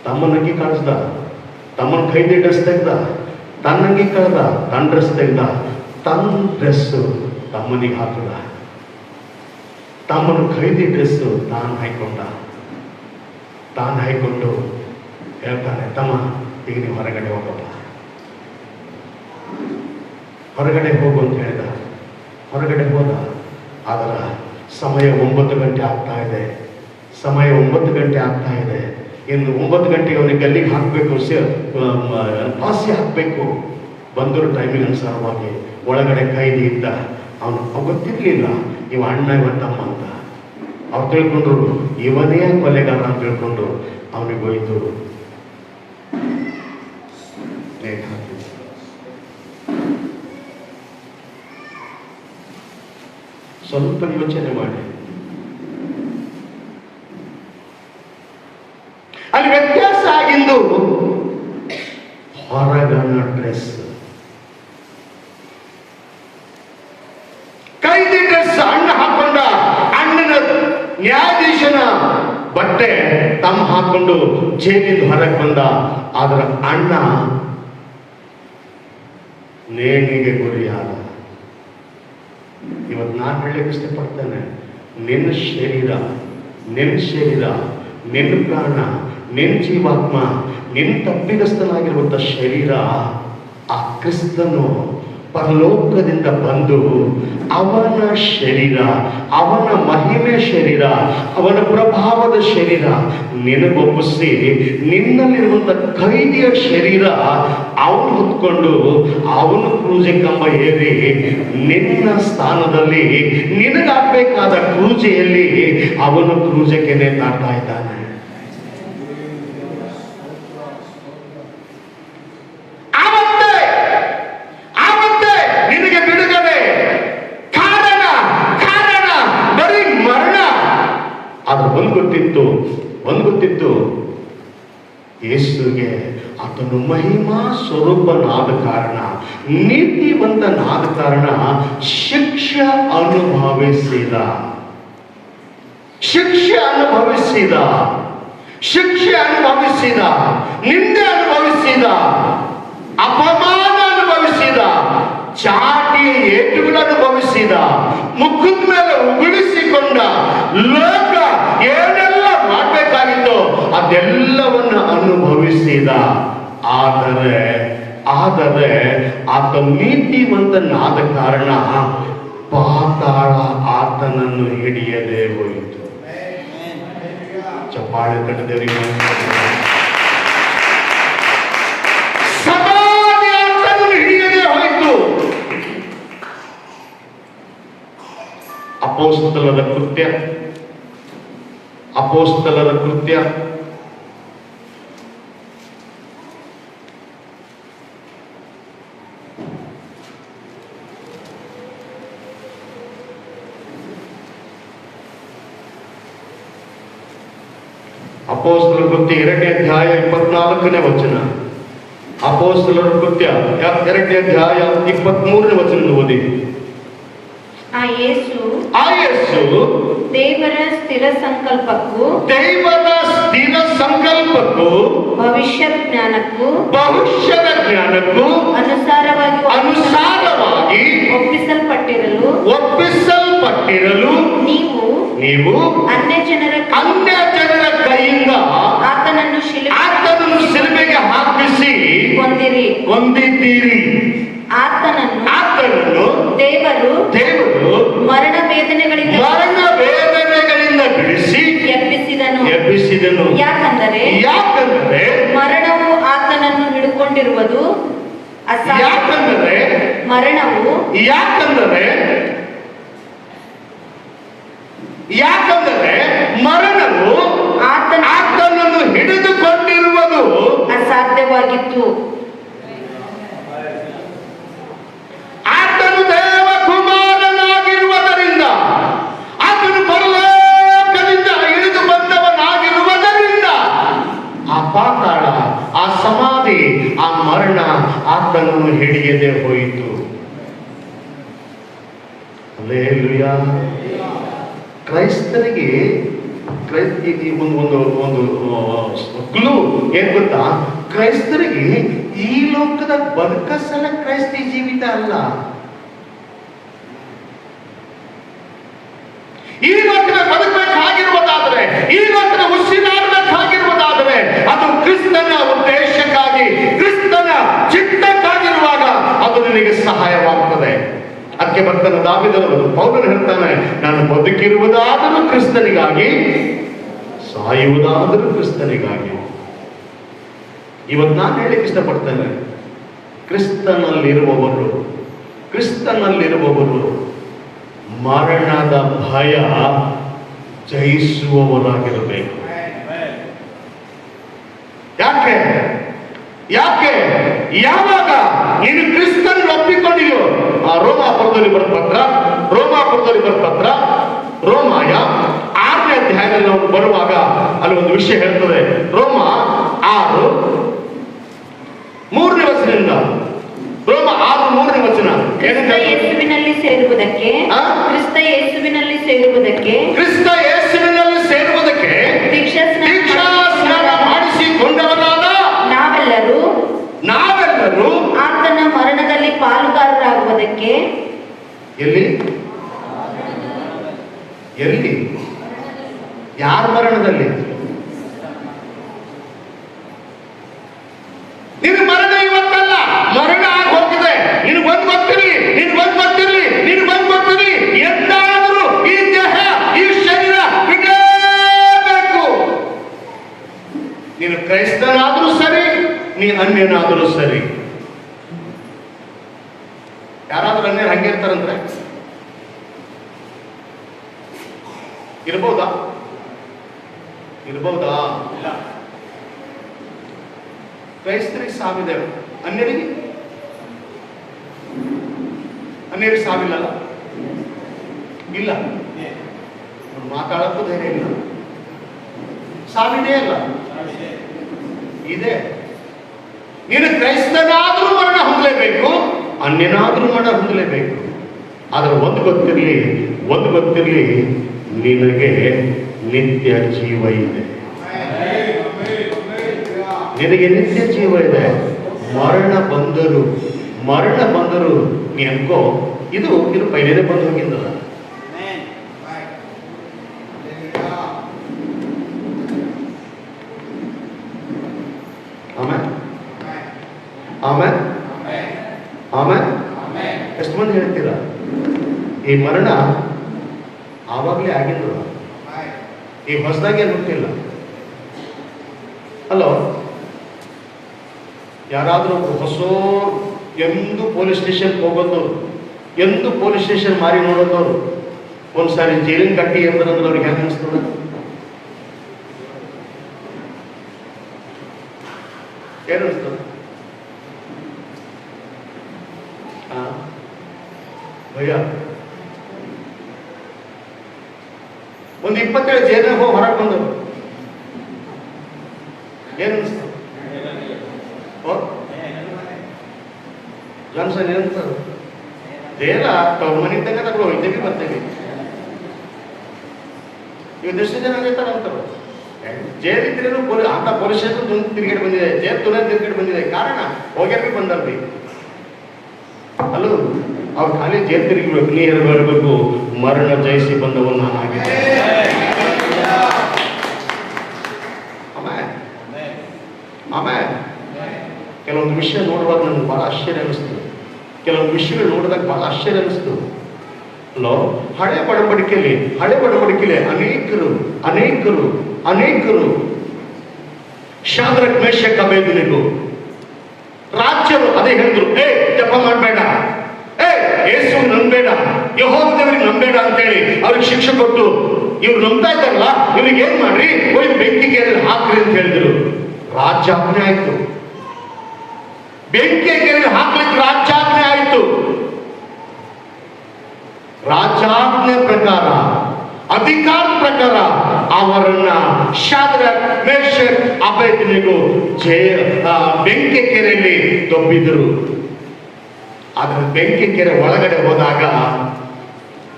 ತಮ್ಮನ ಅಂಗಿ ಕಳಿಸ್ದ, ತಮ್ಮನ ಕೈದಿ ಡ್ರೆಸ್ ತೆಗ್ದ, ತನ್ನ ಅಂಗಿ ಕಳೆದ, ತನ್ನ ಡ್ರೆಸ್ ತೆಗ್ದ, ತನ್ನ ಡ್ರೆಸ್ ತಮ್ಮನಿಗೆ ಹಾಕಿದ, ತಮ್ಮನ ಖೈದಿ ಡ್ರೆಸ್ ತಾನು ಹಾಯ್ಕೊಂಡು ಹೇಳ್ತಾನೆ, ತಮ್ಮ ಈಗ ನೀವು ಹೊರಗಡೆ ಹೋಗಪ್ಪ, ಹೊರಗಡೆ ಹೋಗು ಅಂತ ಹೇಳಿದ. ಹೊರಗಡೆ ಹೋದ. ಆದರೆ ಸಮಯ 9 ಗಂಟೆ ಆಗ್ತಾ ಇದೆ. ಇನ್ನು 9 ಗಂಟೆಗೆ ಅವನಿಗೆ ಗಲ್ಲಿಗೆ ಹಾಕಬೇಕು, ಫಾಸಿ ಹಾಕಬೇಕು. ಬಂದರು ಟೈಮಿಂಗ್ ಅನುಸಾರವಾಗಿ ಒಳಗಡೆ ಕೈದಿ ಇದ್ದ. ಅವನು ಗೊತ್ತಿರಲಿಲ್ಲ ಇವ ಅಣ್ಣ ಇವ ತಮ್ಮ ಅಂತ. ಅವ್ರು ತಿಳ್ಕೊಂಡ್ರು ಇವನೇ ಕೊಲೆಗಾರ ಅಂತ ತಿಳ್ಕೊಂಡು ಅವನಿಗೆ ಹೋಯ್ತು. ಸ್ವಲ್ಪ ಯೋಚನೆ ಮಾಡಿ. ಅಲ್ಲಿ ವ್ಯತ್ಯಾಸ ಆಗಿದ್ದು ಹೊರಗಣ ಡ್ರೆಸ್, ಕೈದಿ ಡ್ರೆಸ್ ಅಣ್ಣ ಹಾಕೊಂಡ, ಅಣ್ಣನ ನ್ಯಾಯಾಧೀಶನ ಬಟ್ಟೆ ತಮ್ಮ ಹಾಕೊಂಡು ಜೈಲಿಂದ ಹೊರಗೆ ಬಂದ. ಆದ್ರ ಅಣ್ಣ ನೇಣಿಗೆ ಗುರಿಯಾದ. ಇವತ್ತು ನಾನು ಹೇಳಲಿಕ್ಕೆ ಇಷ್ಟಪಡ್ತೇನೆ, ನಿನ್ನ ಶರೀರ, ನಿನ್ನ ಪ್ರಾಣ, ನಿನ್ನ ಜೀವಾತ್ಮ, ನಿನ್ನ ತಪ್ಪಿಗಸ್ತನಾಗಿರುವಂಥ ಶರೀರ, ಆ ಕ್ರಿಸ್ತನು ಪರಲೋಕದಿಂದ ಬಂದು ಅವನ ಶರೀರ, ಅವನ ಮಹಿಮೆ ಶರೀರ, ಅವನ ಪ್ರಭಾವದ ಶರೀರ ನಿನಗೊಪ್ಪಿಸಿ, ನಿನ್ನಲ್ಲಿರುವಂಥ ಕೈದಿಯ ಶರೀರ ಅವನು ಹೊತ್ಕೊಂಡು ಅವನು ಕ್ರೂಜೆ ಕಂಬ ಏರಿ ನಿನ್ನ ಸ್ಥಾನದಲ್ಲಿ ನಿನಗಾಗಬೇಕಾದ ಕ್ರೂಜೆಯಲ್ಲಿ ಅವನು ಕ್ರೂಜೆಗೆ ನೇತಾಡ್ತಾ ಇದ್ದಾನೆ. ಒಂದು ಗೊತ್ತಿತ್ತು, ಯೇಸುವಿಗೆ ಆತನು ಮಹಿಮಾ ಸ್ವರೂಪನಾದ ಕಾರಣ, ನೀತಿವಂತನಾದ ಕಾರಣ ಶಿಕ್ಷೆ ಅನುಭವಿಸಿದ, ನಿಂದೆ ಅನುಭವಿಸಿದ, ಅಪಮಾನ ಅನುಭವಿಸಿದ, ಚಾಟಿ ಏಟುಗಳನ್ನು ಅನುಭವಿಸಿದ, ಮುಖದ ಮೇಲೆ ಉಗುಳಿಸಿಕೊಂಡ, ಲೋಕ ಏನೆಲ್ಲ ಮಾಡಬೇಕಾಗಿತ್ತು ಅದೆಲ್ಲವನ್ನು ಅನುಭವಿಸಿದ. ಆದರೆ ಆತ ನೀತಿವಂತನಾದ ಕಾರಣ ಪಾತಾಳ ಆತನನ್ನು ಹಿಡಿಯದೇ ಹೋಯಿತು. ಚಪ್ಪಾಳೆ ತಟ್ಟದೇವರಿಗೆ ಸಮಾಧಿ ಆತನನ್ನು ಹಿಡಿಯದೇ ಹೋಯಿತು. ಅಪೊಸ್ತಲರ ಕೃತ್ಯ ಅಪೊಸ್ತಲರ ಕೃತ್ಯ 2ನೇ ಅಧ್ಯಾಯ 24ನೇ ವಚನ. ಅಪೊಸ್ತಲರ ಕೃತ್ಯ 2ನೇ ಅಧ್ಯಾಯ 23ನೇ ವಚನ ಓದಿ. ಆ ಯೇಸು ದೇವರ ಸ್ಥಿರ ಸಂಕಲ್ಪಕ್ಕೂ ಭವಿಷ್ಯದ ಜ್ಞಾನಕ್ಕೂ ಅನುಸಾರವಾಗಿ ಒಪ್ಪಿಸಲ್ಪಟ್ಟಿರಲು ನೀವು ಅನ್ಯ ಜನರ ಕೈಯಿಂದ ಆತನನ್ನು ಶಿಲುಬೆಗೆ ಹಾಕಿಸಿ ಕೊಂದಿದ್ದೀರಿ. ಆತನನ್ನು ದೇವರು ಮರಣ ವೇದನೆಗಳಿಂದ ಬಿಡಿಸಿ ಎಬ್ಬಿಸಿದನು. ಯಾಕಂದರೆ ಮರಣವು ಆತನನ್ನು ಹಿಡುಕೊಂಡಿರುವುದು ಮರಣವು ಆತನನ್ನು ಹಿಡಿದುಕೊಂಡಿರುವುದು ಅಸಾಧ್ಯವಾಗಿತ್ತು. ಆತನು ದೇವಕುಮಾರನಾಗಿರುವುದರಿಂದ, ಆತನು ಪರಲೋಕದಿಂದ ಇಳಿದು ಬಂದವನಾಗಿರುವುದರಿಂದ ಆ ಪಾತಾಳ, ಆ ಸಮಾಧಿ, ಆ ಮರಣ ಆತನನ್ನು ಹಿಡಿಯದೆ ಹೋಯಿತು. ಹಲ್ಲೆಲೂಯಾ. ಕ್ರೈಸ್ತರಿಗೆ ಒಂದು ಕ್ಲೂ ಏನ್ ಗೊತ್ತಾ? ಕ್ರೈಸ್ತರಿಗೆ ಈ ಲೋಕದ ಬದುಕಸಲ ಕ್ರೈಸ್ತ ಜೀವಿತ ಅಲ್ಲ. ಈ ಲೋಕದ ಬದುಕಬೇಕಾಗಿರುವುದಾದರೆ, ಈ ಲೋಕದ ಉಸಿರಾಡಬೇಕಾಗಿರುವುದಾದರೆ ಅದು ಕ್ರಿಸ್ತನ ಉದ್ದೇಶಕ್ಕಾಗಿ, ಕ್ರಿಸ್ತನ ಚಿತ್ತಕ್ಕಾಗಿರುವಾಗ ಅದು ನಿನಗೆ ಸಹಾಯವಾಗುತ್ತದೆ. ಅದಕ್ಕೆ ಬರ್ತಾನೆ ದಾವೀದನು, ಪೌಲನು ಹೇಳ್ತಾನೆ, ನಾನು ಬದುಕಿರುವುದಾದರೂ ಕ್ರಿಸ್ತನಿಗಾಗಿ, ಸಾಯುವುದಾದರೂ ಕ್ರಿಸ್ತನಿಗಾಗಿ. ಇವತ್ತು ನಾನು ಹೇಳಲಿಕ್ಕೆ ಇಷ್ಟಪಡ್ತೇನೆ, ಕ್ರಿಸ್ತನಲ್ಲಿರುವವರು ಮರಣದ ಭಯ ಜಯಿಸುವವರಾಗಿರಬೇಕು. ಯಾಕೆ ಯಾವಾಗ ನೀನು ಕ್ರಿಸ್ತನ್ ಒಪ್ಪಿಕೊಂಡಿಯೋ, ಆ ರೋಮಾಪುರದಲ್ಲಿ ಬರೆದ ಪತ್ರ ರೋಮಾಯ 6ನೇ ಅಧ್ಯಾಯದಲ್ಲಿ ನಾವು ಬರುವಾಗ ಅಲ್ಲಿ ಒಂದು ವಿಷಯ ಹೇಳ್ತದೆ. ರೋಮ 6:3ನೇ ವಚನದಿಂದ, ರೋಮ 6:3ನೇ ವಚನ. ಕ್ರಿಸ್ತ ಯೇಸುವಿನಲ್ಲಿ ಸೇರುವುದಕ್ಕೆ ದೀಕ್ಷಾಸ್ನಾನ ಮಾಡಿಸಿಕೊಂಡವರಾದ ನಾವೆಲ್ಲರೂ ಆತನ ಮರಣದಲ್ಲಿ ಪಾಲು ಎಲ್ಲಿ? ಯಾರ ಮರಣದಲ್ಲಿ? ನಿನ್ನ ಮರಣ ಇವತ್ತಲ್ಲ, ಮರಣ ಆಗಿ ಹೋಗಿದೆ. ನೀನು ಬಂದು ಬರ್ತಿರ್ಲಿ, ನೀನು ಬಂದು ಬರ್ತಿರ್ಲಿ, ನೀನು ಬಂದು ಬರ್ತಿರ್ಲಿ, ಎಂದಾದರೂ ಈ ದೇಹ, ಈ ಶರೀರ ಬಿಡಲೇಬೇಕು. ನೀನು ಕ್ರೈಸ್ತನಾದರೂ ಸರಿ, ನೀ ಅನ್ಯನಾದರೂ ಸರಿ. ಯಾರಾದ್ರೂ ಅನ್ಯರು ಹಂಗೆ ಇರ್ತಾರಂದ್ರೆ ಇರ್ಬೋದಾ? ಇರ್ಬೋದಾ? ಇಲ್ಲ. ಕ್ರೈಸ್ತರಿಗೆ ಸಾವಿದೆ, ಅನ್ಯರಿಗೆ ಸಾವಿಲ್ಲಲ್ಲ? ಇಲ್ಲ. ಮಾತಾಡೋಕ್ಕೂ ಧೈರ್ಯ ಇಲ್ಲ. ಸಾವಿದೆ ಅಲ್ಲ, ಇದೆ. ನೀನು ಕ್ರೈಸ್ತನಾದ್ರೂ ಮರಣ ಹೊಂದಲೇಬೇಕು, ಅನ್ಯನಾದ್ರೂ ಮರಣ ಹೊಂದಲೇಬೇಕು. ಆದ್ರೆ ಒಂದು ಗೊತ್ತಿರಲಿ, ನಿನಗೆ ನಿತ್ಯ ಜೀವ ಇದೆ. ನಿನಗೆ ನಿತ್ಯ ಜೀವ ಇದೆ. ಮರಣ ಬಂದರು ನೀ ಅನ್ಕೋ, ಇದು ಪೈಲೇನೆ ಬಂದು ಹೋಗಿದ್ದಲ್ಲ. ಆಮೇಲೆ ಎಷ್ಟು ಮಂದಿ ಹೇಳ್ತೀರಾ ಈ ಮರಣ ಆವಾಗಲೇ ಆಗಿಲ್ಲ, ಈ ಹೊಸದಾಗಿ ಗೊತ್ತಿಲ್ಲ? ಹಲೋ, ಯಾರಾದರೂ ಹೊಸ ಎಂದು ಪೊಲೀಸ್ ಸ್ಟೇಷನ್ ಹೋಗೋದವ್ರು, ಎಂದು ಪೊಲೀಸ್ ಸ್ಟೇಷನ್ ಮಾರಿ ನೋಡೋದವ್ರು ಒಂದ್ಸಾರಿ ಜೈಲಿನ ಕಟ್ಟಿ ಅಂದ್ರೆ ಅವ್ರಿಗೆ ಹೆಂಗೆ ಅನಿಸ್ತದ? ಏನು ಅನಿಸ್ತದ? ಭಯ್ಯ, ಒಂದು 27 ಜೈಲಿಗೆ ಹೋಗಿ ಹೊರಗೆ ಬಂದರು, ಏನು ಅನಿಸ್ತು? ಜಾನ್ಸನ್ ಏನಂತ ದೇಹ ತವ್ರ ಮನೆಗೆ ತಗೊಂಡು ಹೋಗ್ತೇವೆ ಬರ್ತೇವೆ. ಇವತ್ತು ಜನ ಹೇಳ್ತಾರೆ ಅಂತಾರೆ ಜೈಲ್ ಇದ್ರೇನು ಅಂತ ಪೊಲೀಸ್ ಸ್ಟೇಷನ್ ತಿರುಗಡೆ ಬಂದಿದೆ, ಜೈಲ್ ತುನ ತಿರುಗಡೆ ಬಂದಿದೆ. ಕಾರಣ ಹೋಗ್ಯಾರ ಬಂದರ್ರಿ. ಅಲ್ಲೂ ಅವ್ರು ಖಾಲಿ ಜೈಲ್ ತಿರುಗಿಬೇಕು, ನೀ ಹೇಳಬೇಕು ಮರಣ ಜಯಿಸಿ ಬಂದವನು ನಾನಾಗಿದೆ. ಆಮೇಲೆ ಕೆಲವೊಂದು ವಿಷಯ ನೋಡುವಾಗ ನನಗೆ ಬಹಳ ಆಶ್ಚರ್ಯ ಅನಿಸ್ತು. ಕೆಲವೊಂದು ವಿಷಯಗಳು ನೋಡಿದಾಗ ಬಹಳ ಆಶ್ಚರ್ಯ ಅನಿಸ್ತು. ಅಲ್ಲೋ, ಹಳೆ ಬಡಬಡಿಕೆಯಲ್ಲಿ ಅನೇಕರು ಶಾದ್ರಕ್ ಮೇಷಕ್ ಅಬೇದ್ನೆಗೋ ರಾಜ್ಯರು ಅದೇ ಹೇಳಿದ್ರು, ಜಪ ಮಾಡಬೇಡ, ಯೇಸು ನಂಬೇಡ, ಯೆಹೋವ ದೇವರಿಗೆ ನಂಬೇಡ ಅಂತೇಳಿ ಅವ್ರಿಗೆ ಶಿಕ್ಷೆ ಕೊಟ್ಟು, ಇವ್ರು ನಂಬ್ತಾ ಇದ್ದಾರಲ್ಲ ಇವ್ರಿಗೆ ಏನ್ ಮಾಡ್ರಿ, ಹೋಗಿ ಬೆಂಕಿಗೆ ಹಾಕ್ರಿ ಅಂತ ಹೇಳಿದ್ರು. ರಾಜ್ಯಾಜ್ಞೆ ಆಯ್ತು, ಬೆಂಕಿಗೆ ಹಾಕ್ಲಿಕ್ಕೆ ರಾಜ್ಯಾಜ್ಞೆ ಆಯ್ತು. ರಾಜ್ಯಾಜ್ಞೆ ಪ್ರಕಾರ, ಅಧಿಕಾರ ಪ್ರಕಾರ ಅವರನ್ನ ಶಾದ್ರಕ್ ಮೇಷಕ್ ಅಬೇದ್ನೆಗೋ ಬೆಂಕಿ ಕೆರೆಯಲ್ಲಿ ದೊಬ್ಬಿದ್ರು. ಆದ್ರೆ ಬೆಂಕಿ ಕೆರೆ ಒಳಗಡೆ ಹೋದಾಗ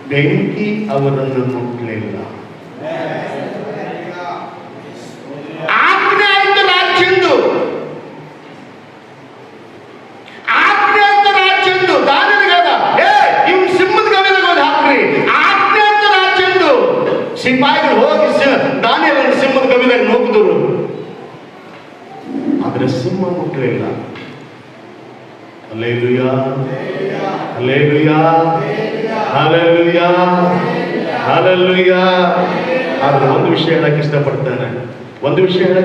ಬೆಂಕಿ ಅವರನ್ನು ಮುಟ್ಟಲಿಲ್ಲ. ಆಜ್ಞೆ ಆಯ್ತು ರಾಜ್ಯಂದು, ದಾನಿಗಳಿಗಾದ ಇವ್ನು ಸಿಂಹದ ಗವಿದಾಗ ಹೋಗಿ ಹಾಕ್ರಿ, ಆಜ್ಞೆ ಆಯ್ತು ರಾಜ್ಯಂದು. ಸಿಪಾಯಿಗಳು ಹೋಗಿ ದಾನಿಯರನ್ನು ಸಿಂಹದ ಗವಿದಾಗ ನೋಡಿದ್ರು, ಆದ್ರೆ ಸಿಂಹ ಮುಟ್ಟಲಿಲ್ಲ. ಹಲ್ಲೆಲೂಯಾ, ಹಲ್ಲೆಲೂಯಾ, ಹಲ್ಲೆಲೂಯಾ, ಹಲ್ಲೆಲೂಯಾ. ಆದ್ರೆ ಒಂದು ವಿಷಯ ಹೇಳಕ್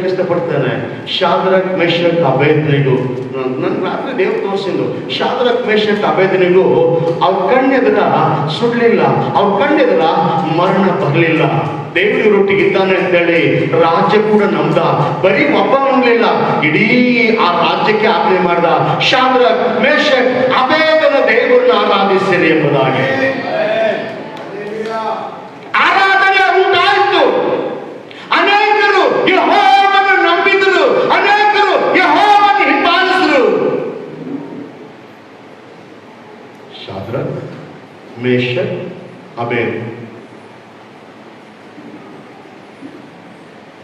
ಇಷ್ಟಪಡ್ತಾನೆ, ಶಾದ್ರಕ್ ಮೇಷಕ್ ಅಬೇದ್ನೆಗೋ. ನನ್ ರಾತ್ರಿ ದೇವ್ರು ತೋರಿಸಿದ್ದು, ಶಾದ್ರಕ್ ಮೇಷಕ್ ಅಬೇದ್ನೆಗೋ ಅವ್ರ ಕಣ್ಣೆದುರ ಸುಡ್ಲಿಲ್ಲ, ಅವ್ರ ಕಣ್ಣೆದುರ ಮರಣ ಬರಲಿಲ್ಲ. ದೇವರು ಇವರೊಟ್ಟಿಗೆ ಇದ್ದಾನೆ ಅಂತೇಳಿ ರಾಜ್ಯ ಕೂಡ ನಂಬ್ದ. ಬರೀ ಒಬ್ಬ ನಂಬಲಿಲ್ಲ, ಇಡೀ ಆ ರಾಜ್ಯಕ್ಕೆ ಆಜ್ಞೆ ಮಾಡ್ದ, ಶಾದ್ರಕ್ ಮೇಷಕ್ ಅಬೇದನ ದೇವರನ್ನ ಆರಾಧಿಸಿರಿ ಎಂಬುದಾಗಿ. ಆರಾಧನೆ ಉಂಟಾಯಿತು. ಅನೇಕರು ಯೆಹೋವನನ್ನು ನಂಬಿದರು, ಅನೇಕರು ಯೆಹೋವನನ್ನು ಹಿಂಬಾಲಿಸಿದರು. ಶಾದ್ರಕ್ ಮೇಷಕ್ ಅಬೇದ್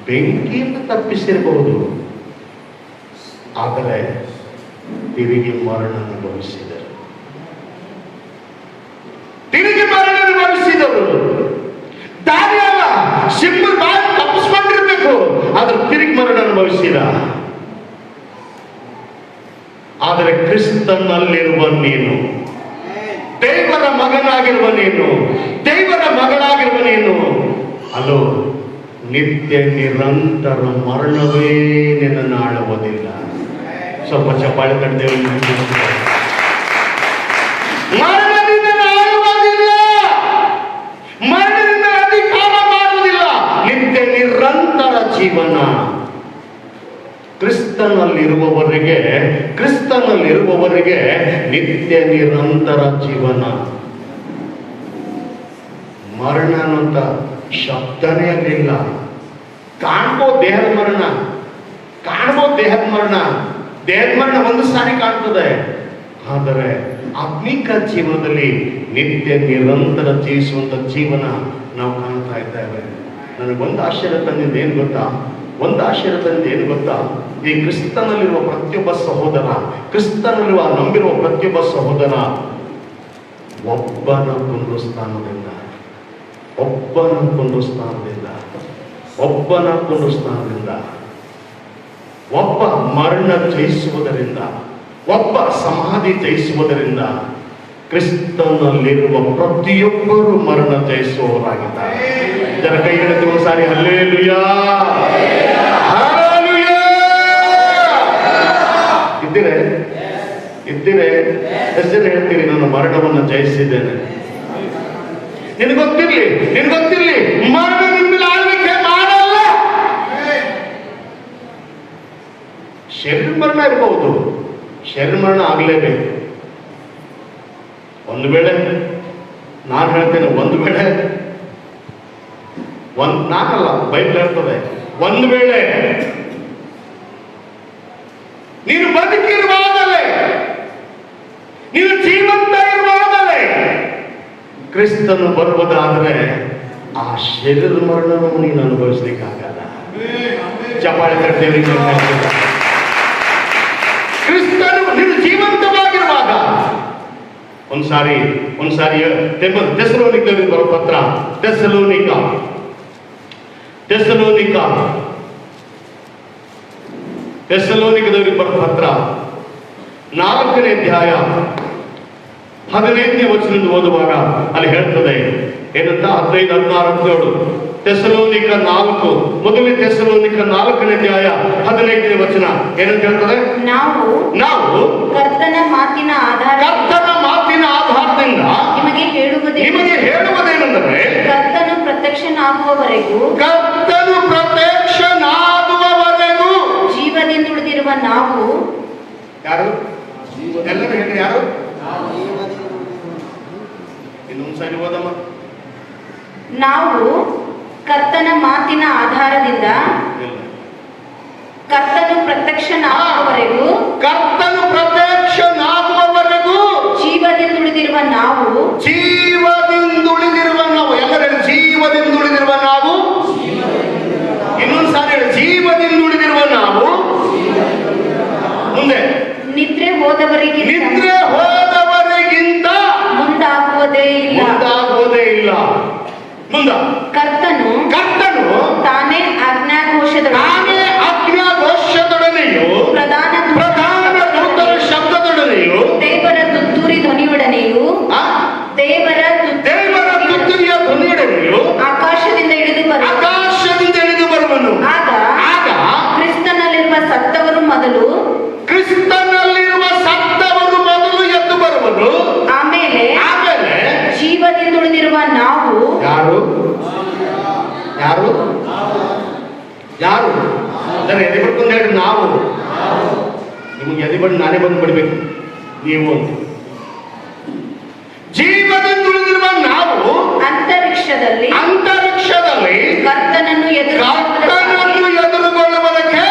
ಬೆಂಕಿಯಿಂದ ತಪ್ಪಿಸಿರಬಹುದು, ಆದರೆ ತಿರುಗಿ ಮರಣ ಅನುಭವಿಸಿದರು. ಅನುಭವಿಸಿದ. ಆದರೆ ಕ್ರಿಸ್ತನಲ್ಲಿರುವ ನೀನು, ದೇವರ ಮಗನಾಗಿರುವ ನೀನು, ದೇವರ ಮಗಳಾಗಿರುವ ನೀನು, ಅಲ್ಲೋ ನಿತ್ಯ ನಿರಂತರ ಮರಣವೇ ನಿನ್ನನ್ನು ಆಳುವುದಿಲ್ಲ. ಸ್ವಲ್ಪ ಚಪ್ಪಾಳೆ ತಟ್ಟೇವೆ. ಮರಣ ನಿನ್ನನ್ನು ಆಳುವುದಿಲ್ಲ, ಮರಣದಿಂದ ಅಧಿಕಾರ ಮಾಡುವುದಿಲ್ಲ. ನಿತ್ಯ ನಿರಂತರ ಜೀವನ ಕ್ರಿಸ್ತನಲ್ಲಿರುವವರಿಗೆ ನಿತ್ಯ ನಿರಂತರ ಜೀವನ. ಮರಣ ಅನ್ನುವಂತ ಶಬ್ದನೇ ಅಲ್ಲಿಲ್ಲ. ಕಾಣ್ಬೋದು ದೇಹದ ಮರಣ, ದೇಹದ ಮರಣ ಒಂದು ಸಾರಿ ಕಾಣ್ತದೆ. ಆದರೆ ಆತ್ಮಿಕ ಜೀವನದಲ್ಲಿ ನಿತ್ಯ ನಿರಂತರ ಜೀವಿಸುವಂತ ಜೀವನ ನಾವು ಕಾಣ್ತಾ ಇದ್ದೇವೆ. ನನಗೊಂದು ಆಶ್ಚರ್ಯ ತಂದಿದ್ದು ಏನು ಗೊತ್ತಾ? ಈ ಕ್ರಿಸ್ತನಲ್ಲಿರುವ ಪ್ರತಿಯೊಬ್ಬ ಸಹೋದರ, ಕ್ರಿಸ್ತನಲ್ಲಿರುವ ನಂಬಿರುವ ಪ್ರತಿಯೊಬ್ಬ ಸಹೋದರ ಒಬ್ಬನ ಪುನರುತ್ಥಾನದಿಂದ ಒಬ್ಬ ಮರಣ ಜಯಿಸುವುದರಿಂದ, ಒಬ್ಬ ಸಮಾಧಿ ಜಯಿಸುವುದರಿಂದ ಕ್ರಿಸ್ತನಲ್ಲಿರುವ ಪ್ರತಿಯೊಬ್ಬರು ಮರಣ ಜಯಿಸುವವರಾಗಿದ್ದಾರೆ. ಇದರ ಕೈಗೆಳೆದು ಒಂದ್ಸಾರಿ ಹಲ್ಲೇಲೂಯಾ, ಹಲ್ಲೇಲೂಯಾ. ಇದ್ದೀರೆ ಎಷ್ಟು ಜನ ಹೇಳ್ತೀರಿ ನಾನು ಮರಣವನ್ನು ಜಯಿಸಿದ್ದೇನೆ? ನಿನಗೊತ್ತಿರ್ಲಿ ಮರಣ ನಿಮ್ಮಲ್ಲಿ ಆಳ್ವಿಕೆ ಮಾಡಲ್ಲ. ಶರೀರ ಮರಣ ಇರಬಹುದು, ಶರೀರ ಮರಣ ಆಗಲೇಬೇಕು. ಒಂದು ವೇಳೆ ನಾನು ಹೇಳ್ತೇನೆ, ನಾನಲ್ಲ, ಬೈಬಲ್ ಹೇಳ್ತದೆ, ಒಂದು ವೇಳೆ ನೀನು ಬದುಕಿರುವಾಗಲೇ, ನೀನು ಜೀವಂತ ಇರುವಾಗಲೇ ಕ್ರಿಸ್ತನು ಬರುವುದಾದರೆ ಆ ಶರೀರ ಮರಣವನ್ನು ನೀನು ಅನುಭವಿಸ್ಲಿಕ್ಕಾಗಲ್ಲ. ಚಪ್ಪಾಳೆ ತಟ್ಟೇವೆ. ಕ್ರಿಸ್ತನು ನೀನು ಜೀವಂತವಾಗಿರುವಾಗ ಒಂದ್ಸಾರಿ ಥೆಸಲೋನಿಕದವರಿಗೆ ಬರೋ ಪತ್ರ, ಥೆಸಲೋನಿಕದವರಿಗೆ ಬರೋ ಪತ್ರ 4ನೇ ಅಧ್ಯಾಯ 15ನೇ ವಚನದಿಂದ ಓದುವಾಗ ಅಲ್ಲಿ ಹೇಳ್ತದೆ ಏನಂತ, 15, 16, 17. ಥೆಸಲೋನಿಕ 4, ಮೊದಲನೇ ಥೆಸಲೋನಿಕ 4ನೇ ಅಧ್ಯಾಯ 15ನೇ ವಚನ ಏನಂತ ಹೇಳ್ತದೆ? ನಾವು ಕರ್ತನ ಮಾತಿನ ಆಧಾರದಿಂದ ನಿಮಗೆ ಹೇಳುವುದೇನೆಂದರೆ, ಕರ್ತನು ಪ್ರತ್ಯಕ್ಷನಾಗುವವರೆಗೂ ಜೀವದಿಂದ ಉಳಿದಿರುವ ನಾವು. ಯಾರು? ಎಲ್ಲರೂ ಹೇಳಿ, ಯಾರು? ಇನ್ನೊಂದ್ಸಾರಿ ಓದಮ್ಮ. ನಾವು ಕರ್ತನ ಮಾತಿನ ಆಧಾರದಿಂದ ಕರ್ತನು ಪ್ರತ್ಯಕ್ಷನಾಗುವವರೆಗೂ ಜೀವದಿಂದ ಉಳಿದಿರುವ ನಾವು. ಎಲ್ಲರೂ ಜೀವದಿಂದ ಉಳಿದಿರುವ ನಾವು. ಇನ್ನೊಂದ್ಸಾರಿ ಹೇಳಿ, ಜೀವದಿಂದ ಉಳಿದಿರುವ ನಾವು. ಮುಂದೆ ನಿದ್ರೆ ಹೋದವರಿಗಿಂತ ಮುಂದಾಗುವುದೇ ಇಲ್ಲ. ಕರ್ತನು ತಾನೇ ಆಜ್ಞಾಘೋಷದೊಡನೆಯೂ ಪ್ರಧಾನ ದೂತರ ಶಬ್ದದೊಡನೆಯೂ ದೇವರ ತುತ್ತೂರಿ ಧ್ವನಿಯೊಡನೆಯೂ ಆಕಾಶದಿಂದ ಇಳಿದು ಬರುವನು. ಆಗ ಕ್ರಿಸ್ತನಲ್ಲಿರುವ ಸತ್ತವರು ಮೊದಲು ಎದ್ದು ಬರುವರು. ಆಮೇಲೆ ಜೀವದಿಂದ ಉಳಿದಿರುವ ನಾವು. ಯಾರು ಎದೆ ಬಡ್ಕೊಂಡು ಹೇಳಿ, ನಾವು. ನಿಮಗೆ ಎದೆ ಬಡ್ದು ನಾನೇ ಬಂದು ಬಿಡ್ಬೇಕು, ನೀವು ಅಂತ. ಜೀವದಿಂದ ಉಳಿದಿರುವ ನಾವು ಅಂತರಿಕ್ಷದಲ್ಲಿ ಕರ್ತನನ್ನು ಎದುರುಗೊಳ್ಳುವುದಕ್ಕೆ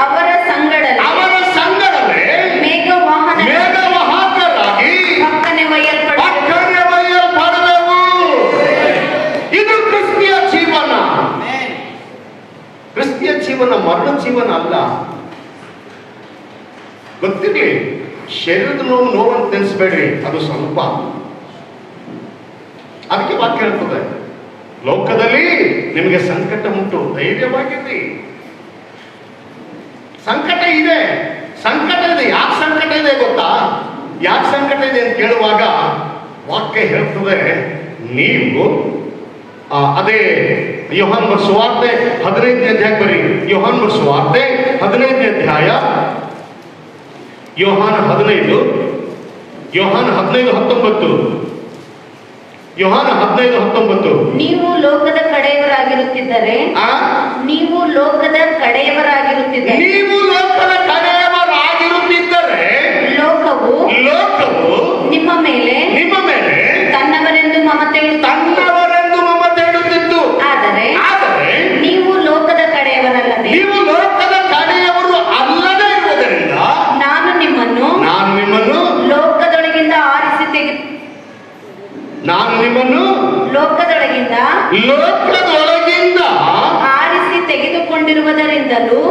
ಅವರ ಸಂಗಡಲೇ ಮೇಘವಾಹಕರಾಗಿ ಪಕ್ಕನೆ ಒಯ್ಯಲ್ಪಡುವೆವು. ಇದು ಕ್ರಿಸ್ತಿಯ ಜೀವನ, ಮರಣ ಜೀವನ ಅಲ್ಲ. ಗೊತ್ತಿರ್ಲಿ, ಶರೀರದ ನೋವನ್ನು ನೆನೆಸಬೇಡ್ರಿ, ಅದು ಸ್ವಲ್ಪ. ಅದಕ್ಕೆ ವಾಕ್ಯ ಹೇಳ್ತದೆ, ಲೋಕದಲ್ಲಿ ನಿಮಗೆ ಸಂಕಟ ಉಂಟು, ಧೈರ್ಯವಾಗಿರ್ರಿ. ಸಂಕಟ ಇದೆ, ಸಂಕಟ ಇದೆ. ಯಾಕೆ ಸಂಕಟ ಇದೆ ಗೊತ್ತಾ? ಯಾಕೆ ಸಂಕಟ ಇದೆ ಅಂತ ಕೇಳುವಾಗ ವಾಕ್ಯ ಹೇಳ್ತದೆ, ನೀವು ಅದೇ ಯೋಹಾನ್ ಸುವಾರ್ತೆ 15ನೇ ಅಧ್ಯಾಯ ಬರೀ. ಯೋಹಾನ್ ಸುವಾರ್ತೆ 15ನೇ ಅಧ್ಯಾಯ, ಯೋಹಾನ್ 15 19. ಯೋಹಾನ 15:19. ನೀವು ಲೋಕದ ಕಡೆಯವರಾಗಿರುತ್ತಿದ್ದರೆ, ನೀವು ಲೋಕದ ಕಡೆಯವರಾಗಿರುತ್ತಿದ್ದರೆ, ನೀವು ಲೋಕದ ಕಡೆಯವರಾಗಿರುತ್ತಿದ್ದರೆ ಲೋಕವು ನಿಮ್ಮ ಮೇಲೆ ತನ್ನವರೆಂದು ಮಮತೆ ಇಡುತ್ತಿತ್ತು. ಆದರೆ ನೀವು ಲೋಕದ ಕಡೆಯವರಲ್ಲದೆ, ನೀವು ಲೋಕದ ಕಡೆಯವರು ಅಲ್ಲದೆ ಇರುವುದರಿಂದ ನಾನು ನಿಮ್ಮನ್ನು ಲೋಕದೊಳಗಿಂದ ಆರಿಸಿ ಲೋಕದೊಳಗಿಂದ ಆರಿಸಿ ತೆಗೆದುಕೊಂಡಿರುವುದರಿಂದಲೂ.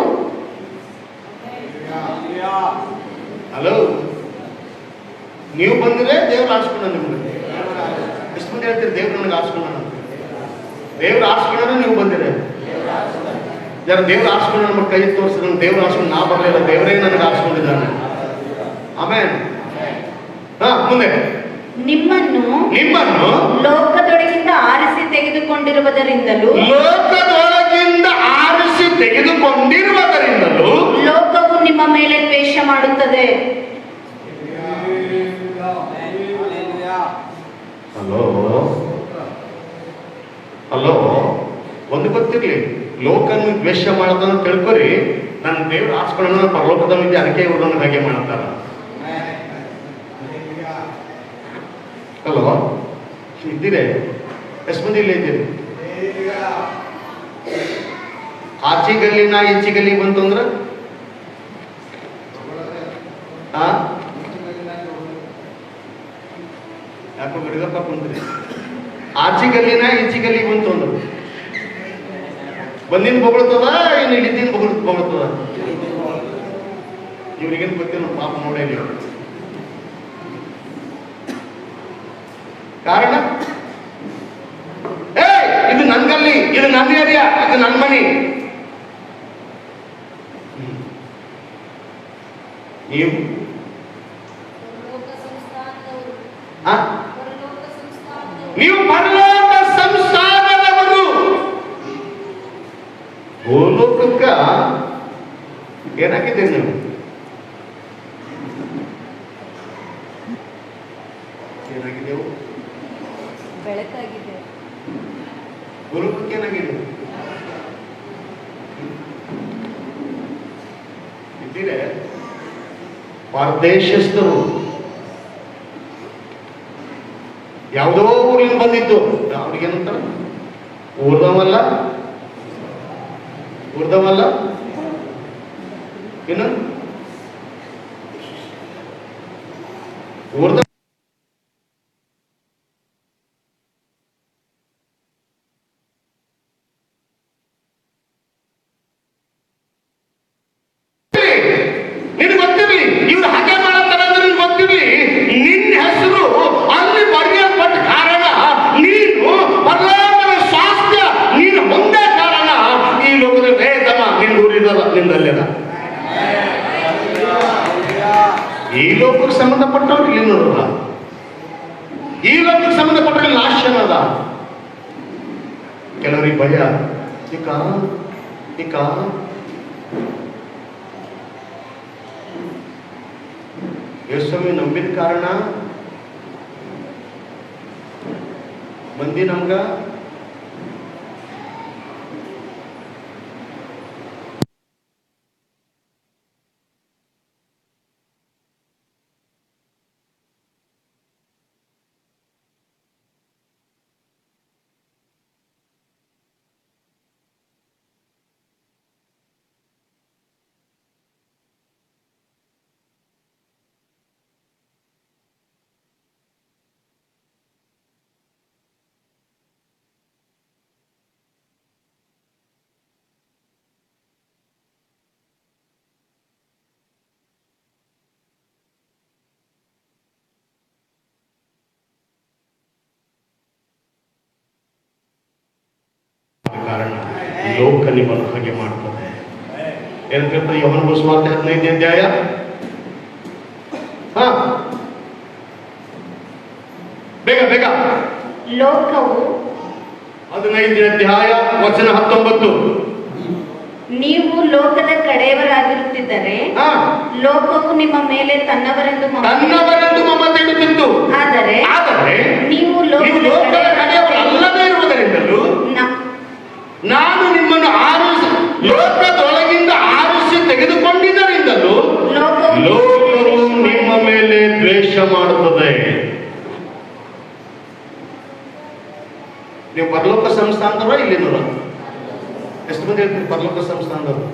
ಹಲೋ, ನೀವು ಬಂದ್ರೆ ದೇವ್ರು ಆರಿಸ್ಕೊಂಡ. ನಿಮ್ಗೆ ಎಷ್ಟು ಮಂದಿ ಹೇಳ್ತೀರಿ ದೇವ್ರು ನನಗೆ ಆರಿಸ್ಕೊಂಡ? ದೇವ್ರು ಆರಿಸ್ಕೊಂಡ, ನೀವು ಬಂದಿರ ಯಾರು ದೇವ್ರು ಆರಿಸ್ಕೊಂಡ? ನಮ್ಮ ಕೈ ತೋರಿಸಿ ನನ್ನ ದೇವ್ರು ಆರಿಸ್ಕೊಂಡು ನಾ ಬರಲಿಲ್ಲ, ದೇವರೇ ನನಗೆ ಆರಿಸ್ಕೊಂಡಿದ್ದಾನೆ. ಆಮೇಲೆ ಮುಂದೆ ನಿಮ್ಮನ್ನು ಲೋಕದೊಳಗಿಂದ ಆರಿಸಿ ತೆಗೆದುಕೊಂಡಿರುವುದರಿಂದಲೂ ಲೋಕವು ನಿಮ್ಮ ಮೇಲೆ ದ್ವೇಷ ಮಾಡುತ್ತದೆ. ಹಲೋ, ಒಂದು ಗೊತ್ತಿರ್ಲಿ, ಲೋಕನ್ನು ದ್ವೇಷ ಮಾಡೋದನ್ನು ತಿಳ್ಕೊರಿ. ನನ್ನ ದೇವ್ರು ಆರಿಸ್ಕೊಳ್ಳೋಣ ಪರಲೋಕದ ಮುಂದೆ ಅದಕ್ಕೆ ಇವ್ರು ನನಗೆ ಹಾಗೆ ಮಾಡ್ತಾರ. ಅಲ್ವಾ? ಇದ್ದೀರಿ? ಎಷ್ಟು ಮಂದಿ ಇಲ್ಲೇ ಇದ್ದೀರಿ? ಆಚೆಗಲ್ಲಿ ನಾ ಈಚೆಗಲ್ಲಿ ಬಂತು ಅಂದ್ರೆ ಯಾಕೋ ಬಿಡುಗಪ್ಪ ಕುಂತ್ರಿ. ಆಚೆಗಲ್ಲಿನ ಈಚೆಗಲ್ಲಿ ಬಂತು ಅಂದ್ರೆ ಬಂದಿನ ಬೊಗಳ್ತದ, ಇನ್ನು ಇಲ್ಲಿಂದ ಬೊಗಳ್ತದ. ಇವ್ರಿಗೇನು ಗೊತ್ತಿಲ್ಲ ಪಾಪ ನೋಡೇಲಿ. ಕಾರಣ ಇದು ನನ್ನ ಗಲ್ಲಿ, ಇದು ನನ್ನ ಏರಿಯಾ, ಇದು ನನ್ನ ಮನಿ. ನೀವು ಪರಲೋಕ ಸಂಸ್ಥಾನದವರು. ಭೂಲೋಕಕ್ಕ ಏನಾಗಿದ್ದೀರಿ ನೀವು? ಏನಾಗಿದ್ದೆವು? ಬೆಳಕಾಗಿದೆ. ಭೂಲೋಕಕ್ಕೆ ಏನಾಗಿದೆ? ಇದ್ದೀರೆ ಪರದೇಶಸ್ಥರು. ಯಾವುದೋ ಊರಿಂದ ಬಂದಿದ್ದು. ಅವ್ರಿಗೇನಂತಾರ? ಊರ್ದವಲ್ಲ ಏನು ಊರ್ದ ನಿನ್ ಗೊತ್ತಿರ್ಲಿ, ಇವ್ರು ಹಾಗೆ ಮಾಡತ್ತಾರ ಅಂದ್ರೆ ನಿನ್ ಗೊತ್ತಿರ್ಲಿ. ನಿನ್ನ ಹೆಸರು ಅಲ್ಲಿ ಬರೆಯಲ್ಪಟ್ಟ ಕಾರಣ ನೀನು ಪರಲೋಕದ ಸ್ವಾಸ್ಥ್ಯ ನೀನು ಮುಂದೆ ಕಾರಣ. ಈ ಲೋಕದ ವೇತಮ ನಿನ್ನ ಊರಿದಲ್ಲ, ನಿಂದಲ್ಲೇದ. ಈ ಲೋಕಕ್ಕೆ ಸಂಬಂಧಪಟ್ಟವ್ರು ಇಲ್ಲಿ ನೋಡಲ್ಲ. ಈ ಲೋಕಕ್ಕೆ ಸಂಬಂಧಪಟ್ಟರೆ ನಾಶ ಅದ. ಕೆಲವರಿಗೆ ಭಯ, ಇಕ ಯೇಸುಸ್ವಾಮಿ ನಂಬಿದ ಕಾರಣ ಮಂದಿ ನಮ್ಗ ಕಾರಣ ಲೋಕ ನಿಮ್ಮನ್ನು ಹಾಗೆ ಮಾಡ್ತದೆ. ಏನಂತ ಯೋಹನ ಸುವಾರ್ತೆ 15ನೇ ಅಧ್ಯಾಯ ಬೇಗ ಬೇಗ. ಲೋಕವು 15ನೇ ಅಧ್ಯಾಯ ವಚನ 19. ನೀವು ಲೋಕದ ಕಡೆಯವರಾಗಿರುತ್ತಿದ್ದರೆ ಲೋಕವು ನಿಮ್ಮ ಮೇಲೆ ತನ್ನವರೆಂದು ಮಮತೆ ಇಡುತ್ತಿತ್ತು. ಆದರೆ ನೀವು ಲೋಕದ ಕಡೆಯವರಲ್ಲದೇ ಇರುವುದರಿಂದಲೂ ನಾನು ನಿಮ್ಮನ್ನು ಲೋಕದೊಳಗಿಂದ ಆರಿಸಿ ತೆಗೆದುಕೊಂಡಿದ್ದರಿಂದಲೂ ಲೋಕವು ನಿಮ್ಮ ಮೇಲೆ ದ್ವೇಷ ಮಾಡುತ್ತದೆ. ನೀವು ಪರಲೋಕ ಸಂಸ್ಥಾನದವರ ಇಲ್ಲಿನವರ? ಎಷ್ಟು ಮಂದಿ ಹೇಳ್ತೀರಿ ಪರಲೋಕ ಸಂಸ್ಥಾನದವರು?